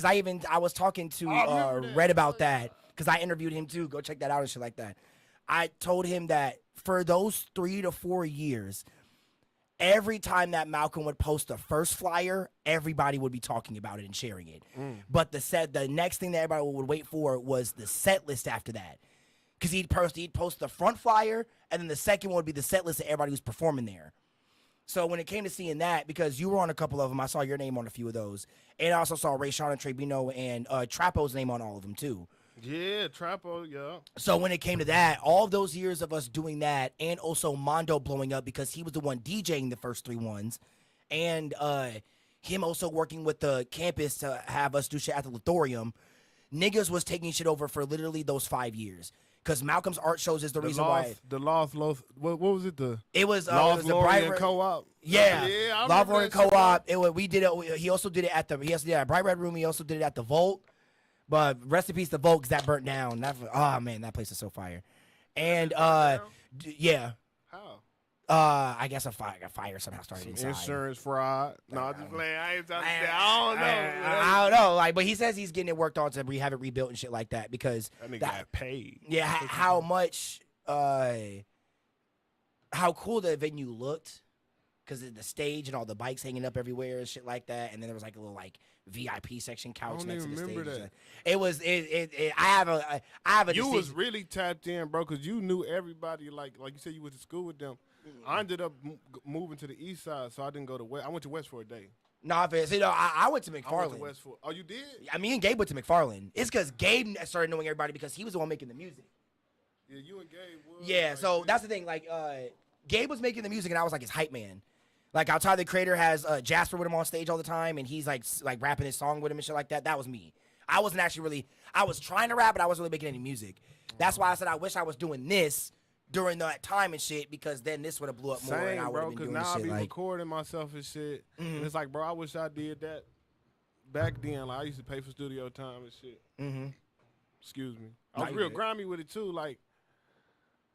I was talking to Red about that because I interviewed him too. Go check that out and shit like that. I told him that for those 3 to 4 years, every time that Malcolm would post the first flyer, everybody would be talking about it and sharing it. But the next thing that everybody would wait for was the set list after that. Because he'd post the front flyer, and then the second one would be the set list of everybody who's performing there. So when it came to seeing that, because you were on a couple of them, I saw your name on a few of those. And I also saw Ray Sean and Trebino and Trapo's name on all of them too. Yeah, Trapo, yeah. So when it came to that, all of those years of us doing that, and also Mondo blowing up because he was the one DJing the first 3 ones, and him also working with the campus to have us do shit at the Luthorium, niggas was taking shit over for literally those 5 years. Because Malcolm's art shows is the reason why. The Lost, what was it? It was Lost the Bright Red Co-op. Yeah, I Lost remember that Co-op. We did it. He also did it at the Bright Red Room. He also did it at the Vault. But rest in peace, the Vault, 'cause that burnt down. Oh man, that place is so fire. And yeah. How? I guess a fire somehow started inside. Insurance fraud. No, I'm just playing. I ain't talking about I don't know. I don't know. Like, but he says he's getting it worked on to have it rebuilt and shit like that because That nigga got paid. yeah, how much how cool the venue looked because of the stage and all the bikes hanging up everywhere and shit like that, and then there was like a little like VIP section couch don't next to even the stage. remember that. It was I have a You was distinct- really tapped in, bro, because you knew everybody. Like you said, you went to school with them. I ended up moving to the east side, so I didn't go to West. I went to West for a day. Nah, but see, no, I went to I went McFarland. to West for. Oh, you did? I mean, Gabe went to McFarland. It's because Gabe started knowing everybody because he was the one making the music. Yeah, you and Gabe was. Yeah, like, so that's the thing. Like, Gabe was making the music, and I was like his hype man. Like, Outside the Creator has Jasper with him on stage all the time, and he's like rapping his song with him and shit like that. That was me. I wasn't actually really. I was trying to rap, but I wasn't really making any music. That's why I said I wish I was doing this during that time and shit, because then this would have blew up more and I Same, would bro. have been Because doing now this I shit be like. recording myself and shit. And it's like, bro, I wish I did that back then. Like I used to pay for studio time and shit. Mm-hmm. Excuse me. I Nah, was you real good. grimy with it too. Like,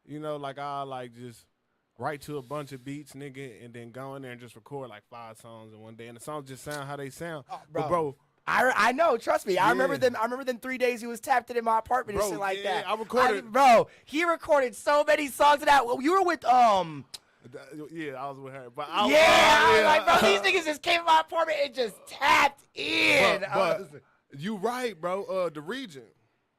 you know, like I like just write to a bunch of beats, nigga, and then go in there and just record like 5 songs in one day, and the songs just sound how they sound. Bro. But bro, I know, trust me. I Yeah. remember them. I remember them 3 days he was tapped in my apartment Bro, and shit like yeah, that. I recorded- bro, he recorded so many songs of that. Well, you were with yeah, I was with her. But I was like, bro, these niggas just came to my apartment and just tapped in. But you right, bro. The region.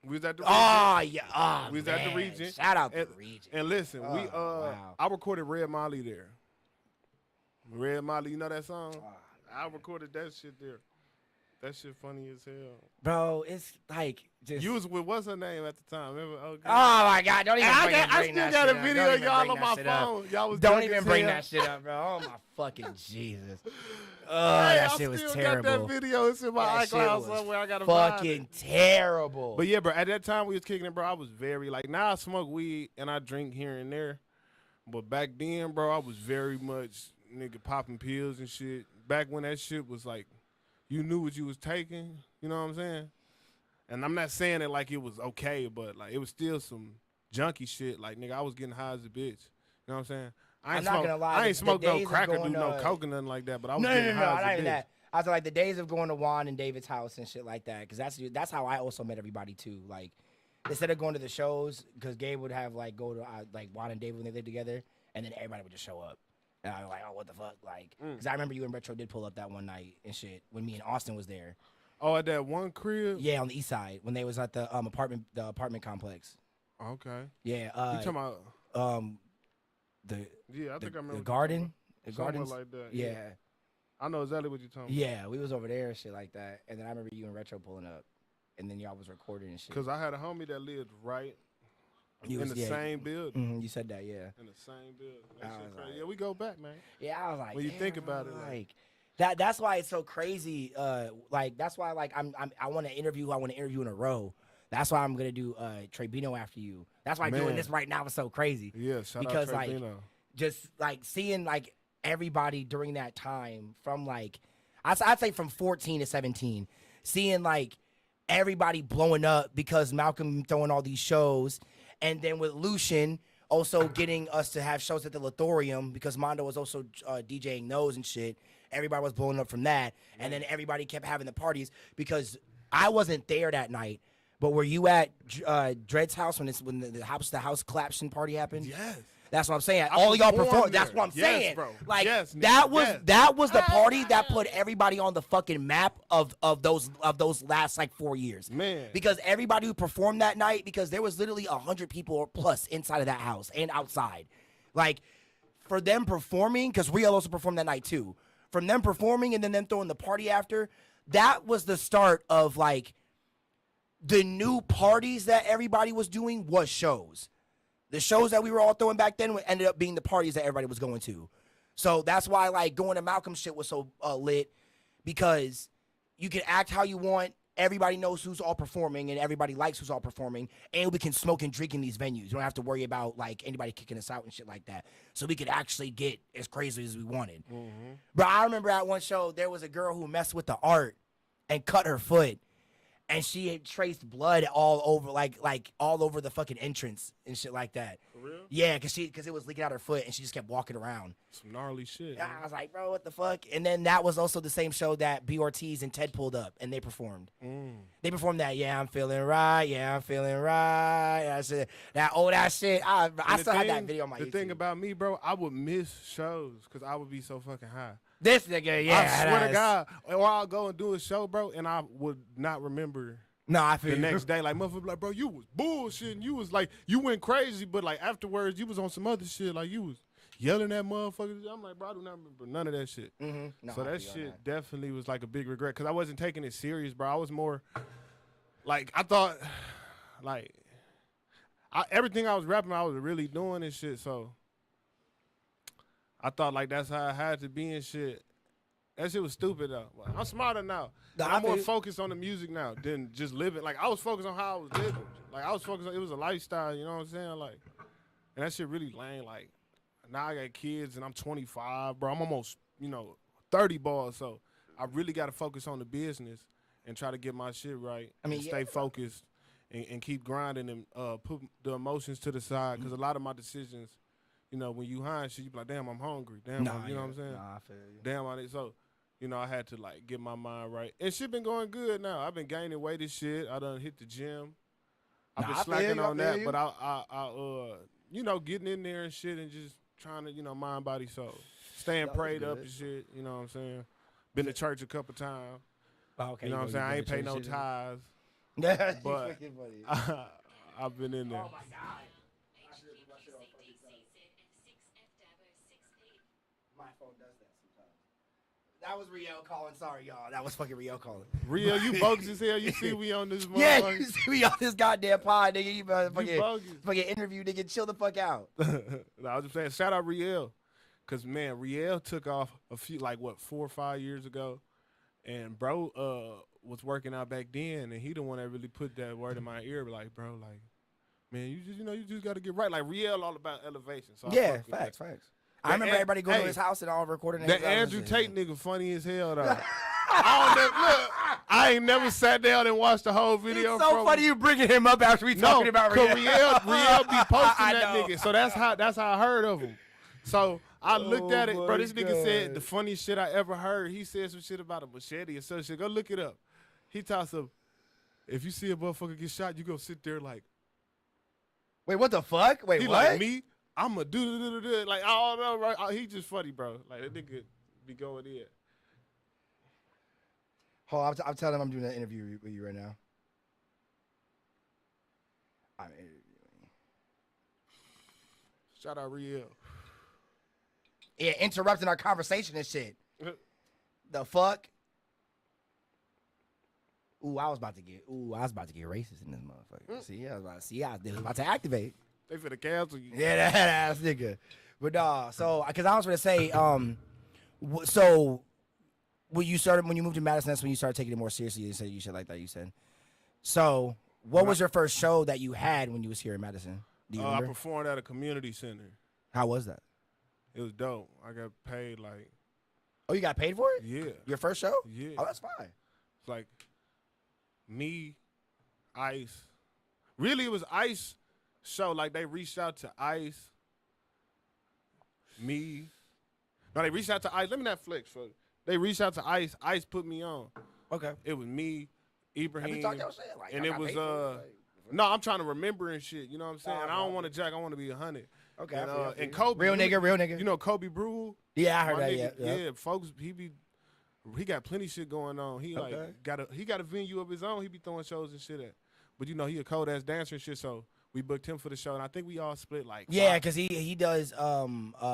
We was at the region. Oh yeah, oh, We was man. at the region. Shout out and, the region. And listen, we wow. I recorded Red Molly there. Red Molly, you know that song? I recorded that shit there. That shit funny as hell. Bro, it's like just. You was with what's her name at the time? Remember? Oh, God. Oh my God! Don't even I bring, got- I bring still that got shit a up. video Don't of even y'all bring on that my shit up. phone. Y'all was Don't drunk even as bring hell. that shit up, bro. Oh my fucking Jesus. Oh, Hey, that I shit was still terrible. got that video. It's in my That shit iCloud was somewhere. I gotta find fucking it. terrible. But yeah, bro, at that time we was kicking it, bro. I was very like, now I smoke weed and I drink here and there. But back then, bro, I was very much nigga popping pills and shit. Back when that shit was like, you knew what you was taking. You know what I'm saying? And I'm not saying it like it was okay, but like it was still some junky shit. Like nigga, I was getting high as a bitch. You know what I'm saying? I'm not gonna lie, I ain't the smoked no days of cracker, going do no to- coke or nothing like that. But I was No, getting high not as a even bitch. that. I was like the days of going to Juan and David's house and shit like that, because that's how I also met everybody too. Like instead of going to the shows, because Gabe would have like go to like Juan and David when they lived together, and then everybody would just show up. And I was like, oh, what the fuck, like, because I remember you and Retro did pull up that one night and shit when me and Austin was there. Oh, at that one crib? Yeah, on the east side when they was at the apartment complex. Okay. Yeah. You talking about? The Yeah, I think I remember. the garden. The Somewhere gardens. like that. Yeah. I know exactly what you're talking about. Yeah, we was over there and shit like that. And then I remember you and Retro pulling up. And then y'all was recording and shit. Because I had a homie that lived right You in was- the yeah. same building. You said that, yeah. In the same building. That I shit was crazy. like- Yeah, we go back, man. Yeah, I was like, When you think damn, about bro, it, like that's why it's so crazy. Like that's why like I want to interview who I want to interview in a row. That's why I'm gonna do Trey Bino after you. That's why doing Man. this right now is so crazy. Yeah, shout Because, out like, Trevino. Just like seeing like everybody during that time from like I'd say from 14 to 17, seeing like everybody blowing up because Malcolm throwing all these shows, and then with Lucian also getting us to have shows at the Lathorium because Mondo was also DJing those and shit. Everybody was blowing up from that, and then everybody kept having the parties because I wasn't there that night. But were you at Dred's house when the house collapsing party happened? Yes. That's what I'm saying. I All of y'all performed performed. That's there. what I'm Yes, saying. bro. Like Yes, nigga. that was Yes. the party that put everybody on the fucking map of those last like 4 years. Man. Because everybody who performed that night, because there was literally 100 people or plus inside of that house and outside. Like for them performing, because Real also performed that night too. From them performing and then them throwing the party after, that was the start of like the new parties that everybody was doing was shows. The shows that we were all throwing back then ended up being the parties that everybody was going to. So that's why like going to Malcolm shit was so lit, because you can act how you want. Everybody knows who's all performing and everybody likes who's all performing, and we can smoke and drink in these venues. You don't have to worry about like anybody kicking us out and shit like that. So we could actually get as crazy as we wanted. But I remember at one show there was a girl who messed with the art and cut her foot. And she had traced blood all over, like all over the fucking entrance and shit like that. For real? Yeah, because it was leaking out her foot, and she just kept walking around. Some gnarly shit. And I was like, bro, what the fuck? And then that was also the same show that B. Ortiz and Ted pulled up, and they performed. They performed that, yeah, I'm feeling right, yeah, I'm feeling right. I said that old ass shit. I still have that video on my The YouTube. thing about me, bro, I would miss shows because I would be so fucking high. This nigga, yeah, I swear to that's- God, or I'll go and do a show, bro, and I would not remember No, I feel the next day. Like, motherfucker, like, bro, you was bullshitting. You was like, you went crazy, but like afterwards, you was on some other shit. Like, you was yelling at motherfuckers. I'm like, bro, I do not remember none of that shit. No, So I that feel shit definitely was like a big regret because I wasn't taking it serious, bro. I was more like, I thought, like, everything I was rapping, I was really doing and shit. So I thought like that's how I had to be and shit. That shit was stupid though. But I'm smarter now. Nah, And I I'm more feel- focused on the music now than just living. Like I was focused on how I was living. Like I was focused on it was a lifestyle. You know what I'm saying? Like And that shit really lame. Like, now I got kids and I'm 25, bro. I'm almost, 30 balls. So I really got to focus on the business and try to get my shit right. I mean, and stay focused and keep grinding and put the emotions to the side. Because a lot of my decisions, when you high and shit, you be like, damn, I'm hungry. Damn, you know what I'm saying? Nah, I feel you. Damn, so, I had to, like, get my mind right. And shit been going good now. I've been gaining weight and shit. I done hit the gym. I've been slacking on that, but I getting in there and shit and just trying to, mind, body, soul. Staying prayed up and shit, you know what I'm saying? Been to church a couple times. Oh, okay, you know what I'm saying? I ain't pay no tithes. Yeah, but I've been in there. Oh, my God. My phone does that sometimes. That was Rio calling. Sorry, y'all. That was fucking Rio calling. Rio, you bogus as hell. You see we on this motherfucker. Yeah, you see me on this goddamn pod, nigga. You bogus. fucking interview, nigga. Chill the fuck out. No, I was just saying, shout out Riel. Because, man, Riel took off a few, 4 or 5 years ago. And bro was working out back then, and he the one that really put that word in my ear, like, bro, like, man, you just got to get right. Like, Riel all about elevation. So yeah, facts. I remember everybody going to his house and all recording. That Andrew Tate nigga funny as hell, though. I ain't never sat down and watched the whole video. It's so funny you bringing him up after we talking about Riel. Riel be posting that nigga, so that's how I heard of him. So I looked at it, bro. This nigga said the funniest shit I ever heard. He said some shit about a machete or some shit. Go look it up. He talks of, if you see a motherfucker get shot, you go sit there like, wait, what the fuck? Wait, he what? Like me, I'm a do like, I don't know, right? He just funny, bro. Like, that nigga be going in. Hold on, I'm telling him I'm doing an interview with you right now. I'm interviewing. Shout out Riel. Yeah, interrupting our conversation and shit. The fuck? I was about to get racist in this motherfucker. See, I was about to activate. They finna cancel you. Yeah, that ass nigga. But so because I was gonna say, so when you moved to Madison, that's when you started taking it more seriously. You said you shit like that. You said. So what was your first show that you had when you was here in Madison? Do you I remember? performed at a community center. How was that? It was dope. I got paid like. Oh, you got paid for it? Yeah. Your first show? Yeah. Oh, that's fine. It's like me, Ice. Really, it was Ice show. Like, they reached out to Ice, me. No, they reached out to Ice. Let me not flex. They reached out to Ice. Ice put me on. Okay. It was me, Ibrahim, Talk your shit, like, and y'all it got was paid for it, no, I'm trying to remember and shit. You know what I'm saying? I don't want to jack. I want to be 100. Okay. And Kobe, real nigga. You know Kobe Brewell? Yeah, I heard My that. nigga, Yeah. Folks, he got plenty shit going on. He got a venue of his own. He be throwing shows and shit at. But he a cold ass dancer and shit. So we booked him for the show, and I think we all split like. Yeah, because he does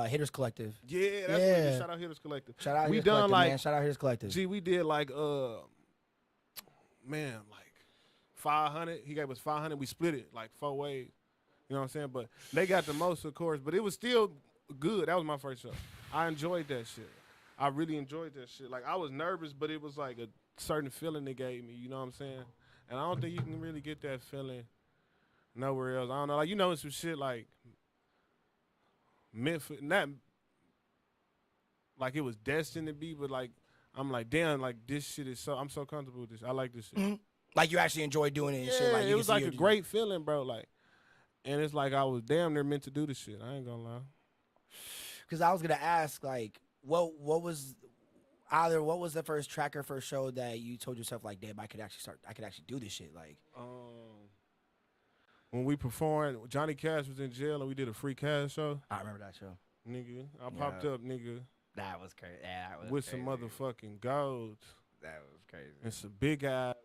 Hitters Collective. Yeah, that's what it is. Shout out Hitters Collective. Shout out we Hitters done Collective, like man. Shout out Hitters Collective. Gee, we did like man, like 500. He gave us 500. We split it like 4 ways. You know what I'm saying? But they got the most, of course. But it was still good. That was my first show. I enjoyed that shit. I really enjoyed that shit. Like, I was nervous, but it was like a certain feeling they gave me. You know what I'm saying? And I don't think you can really get that feeling nowhere else. I don't know. Like, it's some shit like Memphis. Not like it was destined to be, but like, I'm like, damn, like, this shit is I'm so comfortable with this. I like this shit. Mm-hmm. Like, you actually enjoy doing it and shit. Like, it was like a great feeling, bro. Like, and it's like I was damn near meant to do this shit. I ain't gonna lie. Because I was gonna ask, like, what was the first track or first show that you told yourself, like, damn, I could actually do this shit, like. When we performed, Johnny Cash was in jail and we did a free Cash show. I remember that show. Nigga, I popped up, nigga. That was crazy. Yeah, that was with crazy. some motherfucking golds. That was crazy. And some big eyes.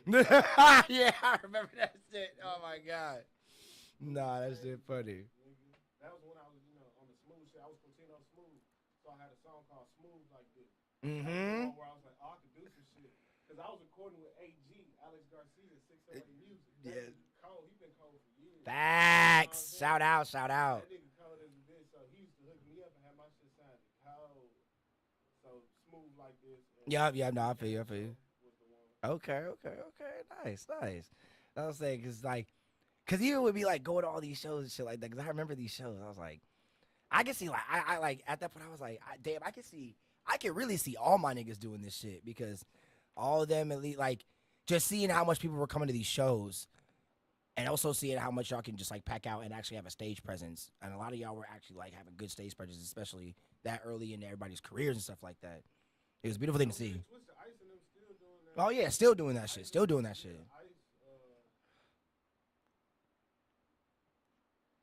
Yeah, I remember that shit. Oh my god. Nah, that shit funny. That was when I was, on the smooth shit. I was from Tino Smooth, so I had a song called Smooth Like This. Mm-hmm. Where I was like, I could do some shit. Because I was recording with AG, Alex Garcia, 608 Music. Yeah. Cold. He been cold for years. Facts. Shout out. That nigga cold as a bitch, so he used to hook me up and have my shit sounded cold. So Smooth Like This. Yeah, no, I feel you. Okay. Nice. I was saying, cause you would be like going to all these shows and shit like that. Cause I remember these shows. I was like, I can see like I like at that point I was like, damn, I can really see all my niggas doing this shit because all of them at least like just seeing how much people were coming to these shows. And also seeing how much y'all can just like pack out and actually have a stage presence. And a lot of y'all were actually like having good stage presence, especially that early in everybody's careers and stuff like that. It was a beautiful thing to see. Oh yeah, still doing that shit. Still doing that shit.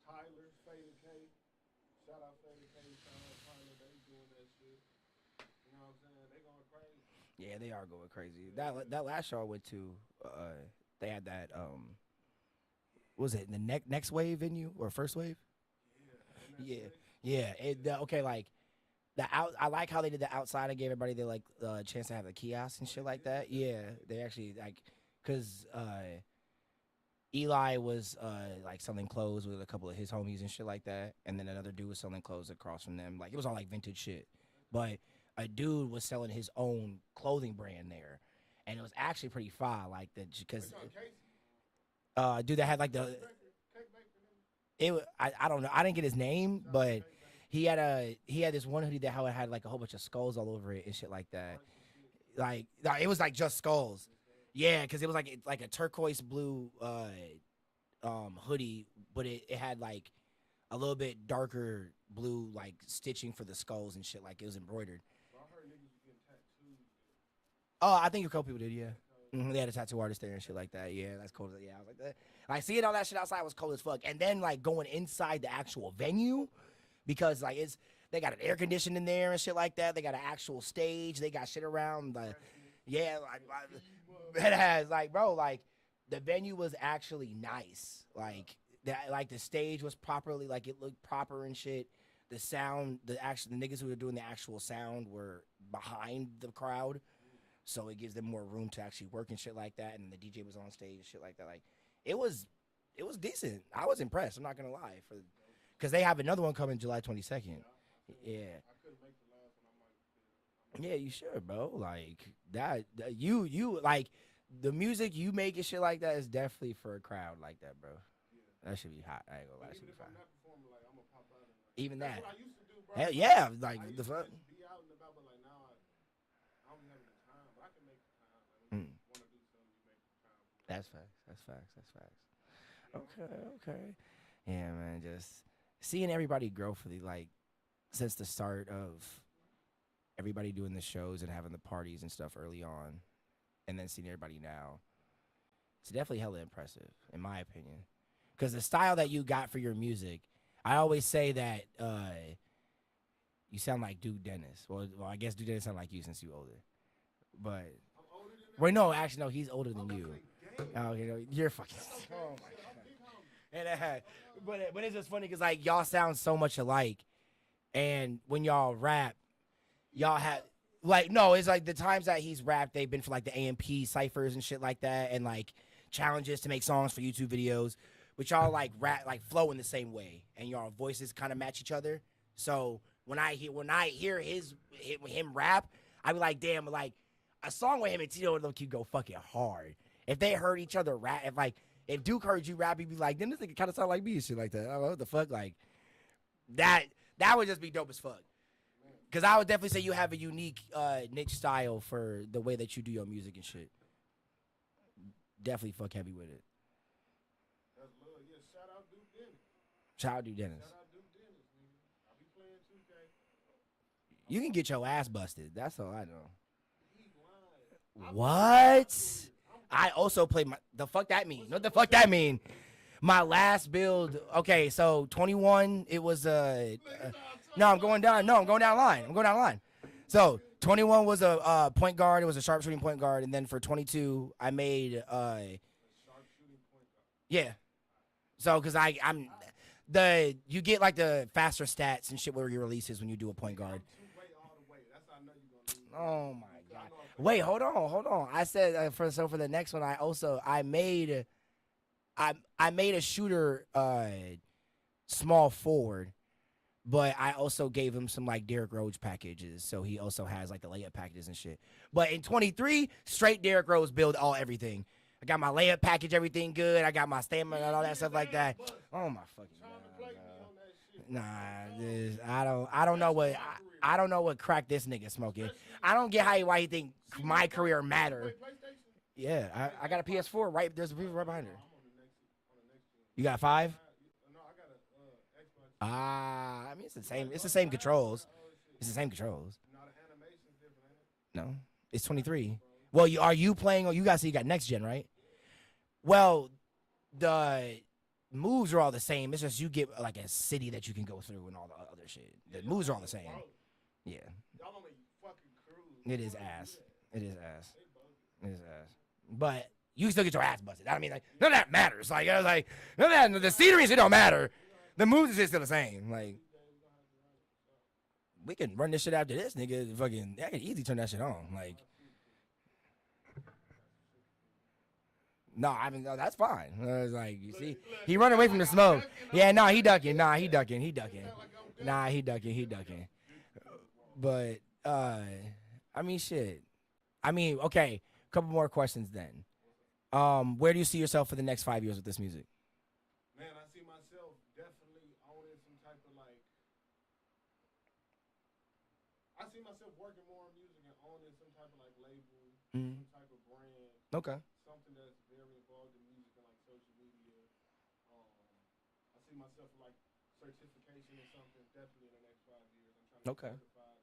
Tyler, Faded K, shout out Faded K, Tyler, they doing that shit. You know what I'm saying? They going crazy. Yeah, they are going crazy. That last show I went to, they had that what was it the next wave venue or first wave? Yeah. Okay, like I like how they did the outside and gave everybody the like chance to have the kiosks and shit like that. Yeah, they actually like because Eli was like selling clothes with a couple of his homies and shit like that, and then another dude was selling clothes across from them. Like it was all like vintage shit, but a dude was selling his own clothing brand there, and it was actually pretty fire. Like that because. Dude that had like the I don't know, I didn't get his name, but he had this one hoodie that had like a whole bunch of skulls all over it and shit like that. Like it was like just skulls. Yeah, because it was like a turquoise blue hoodie, but it had like a little bit darker blue like stitching for the skulls and shit, like it was embroidered. Oh, I think a couple people did, yeah. They had a tattoo artist there and shit like that. Yeah, that's cool. Yeah, I was like that. Like seeing all that shit outside was cool as fuck. And then like going inside the actual venue, because like they got an air conditioning in there and shit like that. They got an actual stage. They got shit around. Yeah, like it has like bro, like the venue was actually nice. Like the stage was properly like it looked proper and shit. The sound, the niggas who were doing the actual sound were behind the crowd. So it gives them more room to actually work and shit like that. And the DJ was on stage and shit like that. Like it was decent. I was impressed. I'm not gonna lie, because they have another one coming July 22nd. Yeah. Yeah, you should, bro. Like that you like the music you make and shit like that is definitely for a crowd like that, bro. That should be hot. I ain't gonna lie, that should be fine. Even that. Hell yeah, like the fuck. That's facts. Okay. Yeah, man, just seeing everybody grow since the start of everybody doing the shows and having the parties and stuff early on, and then seeing everybody now, it's definitely hella impressive, in my opinion. Because the style that you got for your music, I always say that you sound like Duke Dennis. Well, I guess Duke Dennis sound like you since you older. But, wait, no, actually, no, he's older than you. Oh, you know, you're fucking. Oh my god. And but it's just funny because like y'all sound so much alike, and when y'all rap, y'all have like no, it's like the times that he's rapped, they've been for like the AMP ciphers and shit like that, and like challenges to make songs for YouTube videos, but y'all like rap like flow in the same way, and y'all voices kind of match each other. So when I hear him rap, I be like, damn, like a song with him and Tito could go fucking hard. If they heard each other rap, if Duke heard you rap, he'd be like, then this nigga kind of sound like me and shit like that. I don't know what the fuck, like that would just be dope as fuck. Because I would definitely say you have a unique niche style for the way that you do your music and shit. Definitely fuck heavy with it. That's love. Yeah, shout out Duke Dennis. Shout out Duke Dennis. Shout out Duke Dennis, nigga. I be playing 2K. You can get your ass busted. That's all I know. What? I also played the fuck that mean? What the fuck that mean? My last build. Okay, so 21. It was no, I'm going down. No, I'm going down line. So 21 was a point guard. It was a sharpshooting point guard, and then for 22, I made yeah. So because I'm you get like the faster stats and shit where your releases when you do a point guard. Oh my god. Wait, hold on. I said for the next one, I made a shooter small forward, but I also gave him some like Derrick Rose packages, so he also has like the layup packages and shit. But in 23, straight Derrick Rose build everything. I got my layup package, everything good. I got my stamina and all that stuff like that. Oh my fucking god. Nah, I don't know what I don't know what crack this nigga smoking. I don't get why he think my career matter. Yeah, I got a PS4 right. There's a people right behind her. You got 5? Ah, I mean it's the same. It's the same controls. It's the same controls. No, it's 23. Well, are you playing? You guys see you got next gen, right? Well, the moves are all the same. It's just you get like a city that you can go through and all the other shit. The moves are all the same. Yeah. It is ass. It is ass. It is ass. But you still get your ass busted. I mean, like none of that matters. Like I was like, none of that. The scenery shit don't matter. The moves is still the same. Like we can run this shit after this, nigga. Fucking, I can easily turn that shit on. Like. No, I mean, no, that's fine. It's like, you see, he running away from the smoke. Yeah, no, he ducking. Nah, he ducking. He ducking. Nah, he ducking. He ducking. But, I mean, shit. I mean, okay, a couple more questions then. Where do you see yourself for the next 5 years with this music? Man, I see myself definitely owning some type of like. I see myself working more on music and owning some type of like label, some type of brand. Okay. Something that's very involved in music and like social media. I see myself like certification or something definitely in the next 5 years. I'm trying to get certified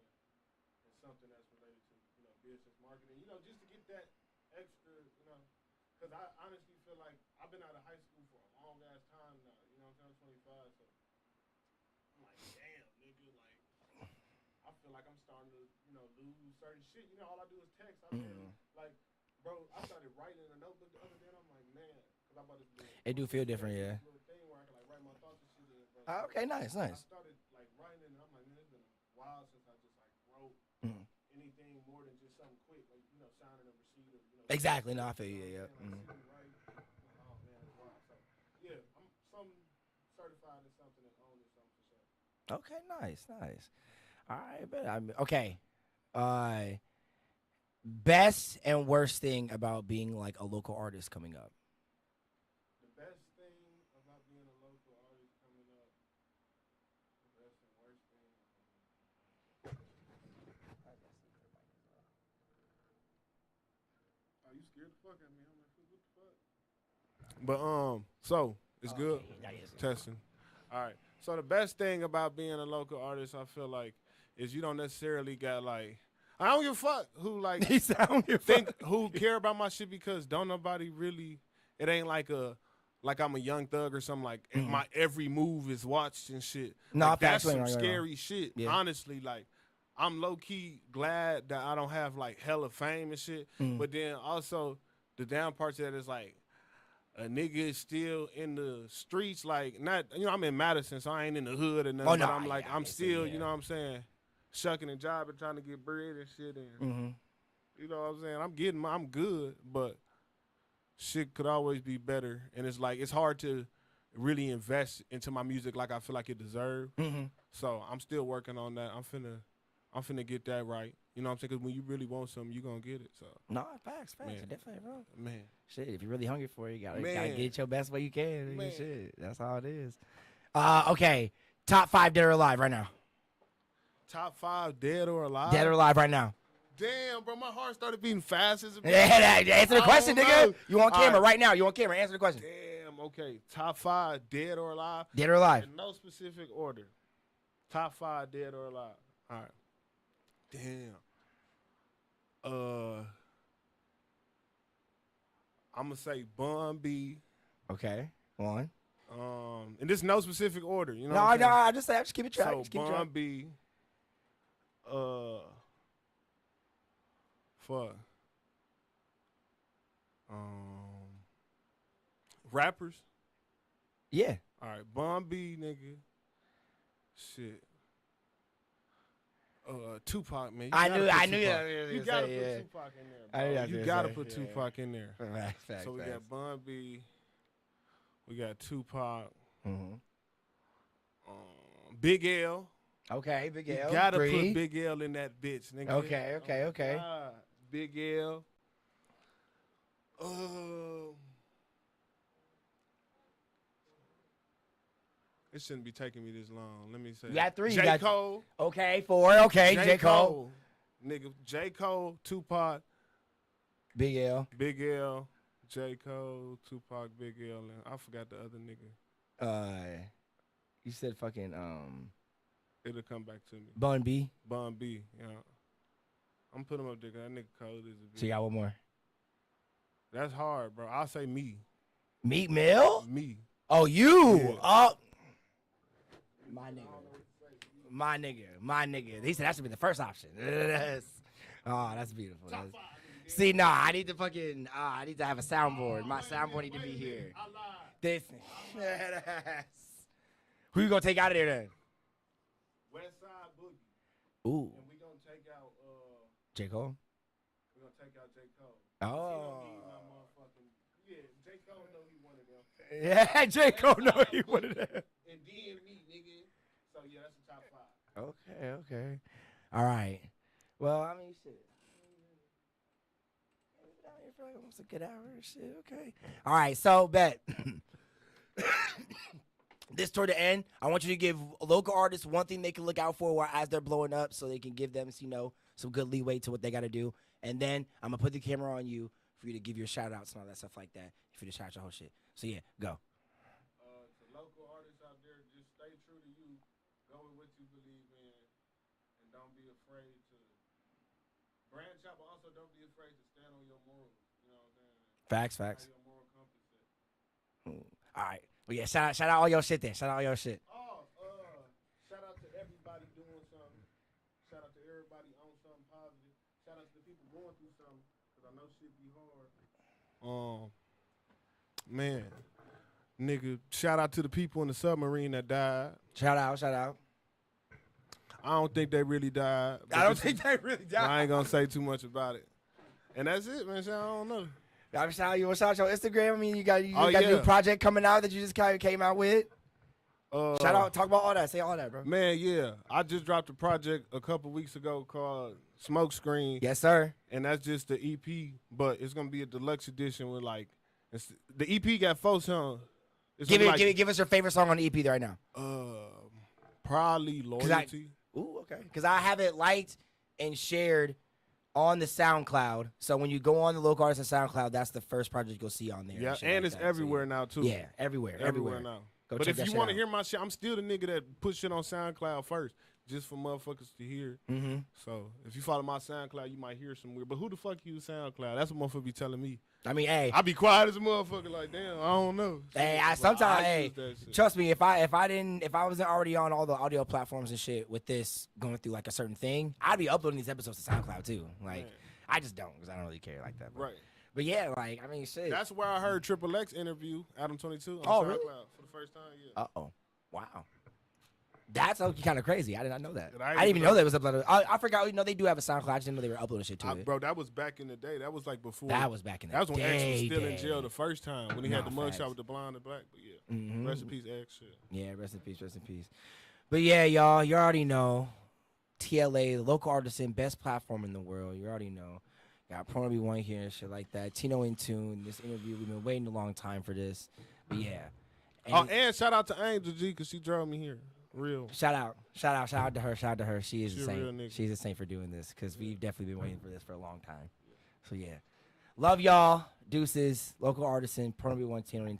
in something that's related to business marketing. Just to get that extra, because I honestly feel like I've been out of high school for a long ass time now. I'm 25, so I'm like, damn, nigga, like I feel like I'm starting to lose certain shit. All I do is text. I mean, like. Bro, I started writing in a notebook the other day, and I'm like, man, because I bought this little, it do feel different, yeah. Little thing where I can like write my thoughts and shit in, bro. Okay, nice. I started like writing, and I'm like, man, it's been a while since I just like wrote anything more than just something quick, like signing a receipt or Exactly. No, I feel you. Yeah. Oh man, it's wild. So yeah, I'm some certified in something and owning something for sure. Okay, nice. All right, but okay. Best and worst thing about being like a local artist coming up. The best thing about being a local artist coming up. The best and worst thing. Oh, you scared the fuck out of me? I'm like, what the fuck? But so it's good. Testing. All right. So the best thing about being a local artist, I feel like, is you don't necessarily got like. I don't give a fuck who like who care about my shit because don't nobody really. It ain't like I'm a young thug or something like my every move is watched and shit. No, like, that's some scary shit. Yeah. Honestly, like I'm low key glad that I don't have like hella fame and shit. But then also the down parts of that is like a nigga is still in the streets. Like not I'm in Madison, so I ain't in the hood or nothing. But I'm like I'm still you know what I'm saying. Shucking and jobbing, trying to get bread and shit, and you know what I'm saying. I'm good, but shit could always be better. And it's like it's hard to really invest into my music like I feel like it deserves. So I'm still working on that. I'm finna get that right. You know what I'm saying? Because when you really want something, you gonna get it. So no, facts, definitely, bro. Man, shit, if you're really hungry for it, you gotta get it your best way you can. Man. Shit, that's how it is. Okay, top 5 dead or alive right now. Top 5 dead or alive? Dead or alive right now. Damn, bro, my heart started beating fast as a bitch. Answer the question, nigga. You on camera right now. You on camera. Answer the question. Damn, okay. Top 5 dead or alive? Dead or alive. In no specific order. Top 5 dead or alive. All right. Damn. I'm going to say Bun B. Okay. One. And this is no specific order. You know no, I just keep it track. So Bun B. Fuck. Rappers? Yeah. All right, Bun B, nigga. Shit. Tupac, man. I knew you that. You gotta put Tupac in there, bro. You gotta put Tupac in there. Fact, so we got Bun B. We got Tupac. Big L. Okay, Big L. You gotta put Big L in that bitch, nigga. Okay. Big L. It shouldn't be taking me this long. Let me say. You got 3. J. Cole. Okay, 4. Okay, J. Cole. Nigga, J. Cole, Tupac. Big L. Big L. J. Cole, Tupac, Big L. And I forgot the other nigga. You said fucking, It'll come back to me. Bun B. Bun B, yeah. I'm putting him up there 'cause that nigga cold as a bitch. So you got one more. That's hard, bro. I'll say me. Meat Mill? Me. Oh, you. Yeah. Oh. My nigga. He said that should be the first option. Oh, that's beautiful. See, nah, I need to I need to have a soundboard. My soundboard need to be here. This. Who you gonna take out of there then? West Side Boogie. Ooh. And we gonna take out J. Cole? we're gonna take out J. Cole. Oh. Yeah, J. Cole know he one of them. Yeah, J. Cole know he one of them. And then me, nigga. So yeah, that's the top 5. Okay. All right. Well, I mean, shit. Down here for like almost a good hour. Shit. Okay. All right. So, bet. This toward the end, I want you to give local artists one thing they can look out for as they're blowing up, so they can give them, some good leeway to what they got to do. And then I'm gonna put the camera on you for you to give your shout outs and all that stuff like that. For you to shout out your whole shit. So yeah, go. To local artists out there, just stay true to you. Go with what you believe in, and don't be afraid to branch out, but also don't be afraid to stand on your morals. You know what I'm saying? Facts. How your moral compass is. All right. Well, yeah, shout out all your shit then. Shout out all your shit. Shout out to everybody doing something. Shout out to everybody on something positive. Shout out to the people going through something, because I know shit be hard. Man, nigga, shout out to the people in the submarine that died. Shout out. I don't think they really died. I don't think they really died. I ain't gonna say too much about it. And that's it, man. So I don't know. I'm shout out your Instagram. I mean, you got a yeah. new project coming out that you just kind of came out with. Shout out, talk about all that. Say all that, bro. Man, yeah. I just dropped a project a couple weeks ago called Smoke Screen. Yes, sir. And that's just the EP, but it's gonna be a deluxe edition with the EP got 4 songs. Give us your favorite song on the EP right now. Probably Loyalty. Ooh, okay. Because I have it liked and shared on the SoundCloud. So when you go on the local artist on SoundCloud, that's the first project you'll see on there. Yeah, and it's everywhere now too. Yeah, everywhere now. Go but check if that you shit want to out. hear my shit, I'm still the nigga that put shit on SoundCloud first, just for motherfuckers to hear. Mm-hmm. So if you follow my SoundCloud, you might hear some weird. But who the fuck use SoundCloud? That's what motherfucker be telling me. I mean, hey, I be quiet as a motherfucker. Like, damn, I don't know. hey, But I hey, use that shit. trust me, if I wasn't already on all the audio platforms and shit with this going through like a certain thing, I'd be uploading these episodes to SoundCloud too. Like, Man. I just don't because I don't really care like that. Right. But yeah, like I mean, shit. That's where I heard X interview Adam 22 on Oh, SoundCloud really? for the first time. Yeah. Uh-oh. Wow. That's kind of crazy. I did not know that. And I I ain't didn't even even know that was uploaded. I forgot. They do have a SoundCloud. I just didn't know they were uploading shit to it. Bro, that was back in the day. That was like before. That was back in the That was when X was day. still in jail the first time when he had the Nah, mugshot facts. with the blonde and black. But yeah, Mhm. rest in peace, X. Shit. Yeah, rest in peace, rest in peace. But yeah, y'all, you already know. T.L.A, the local artisan, best platform in the world. You already know. Got Prono B1 here and shit like that. TinoInTune, this interview, we've been waiting a long time for this. But yeah. And shout out to Angel G because she drove me here. Real. Shout out to her. She is She a a saint. real nigga. She's a saint for doing this because we've definitely been waiting for this for a long time. So yeah. Love y'all. Deuces. Local artisan. Prono B1, TinoInTune.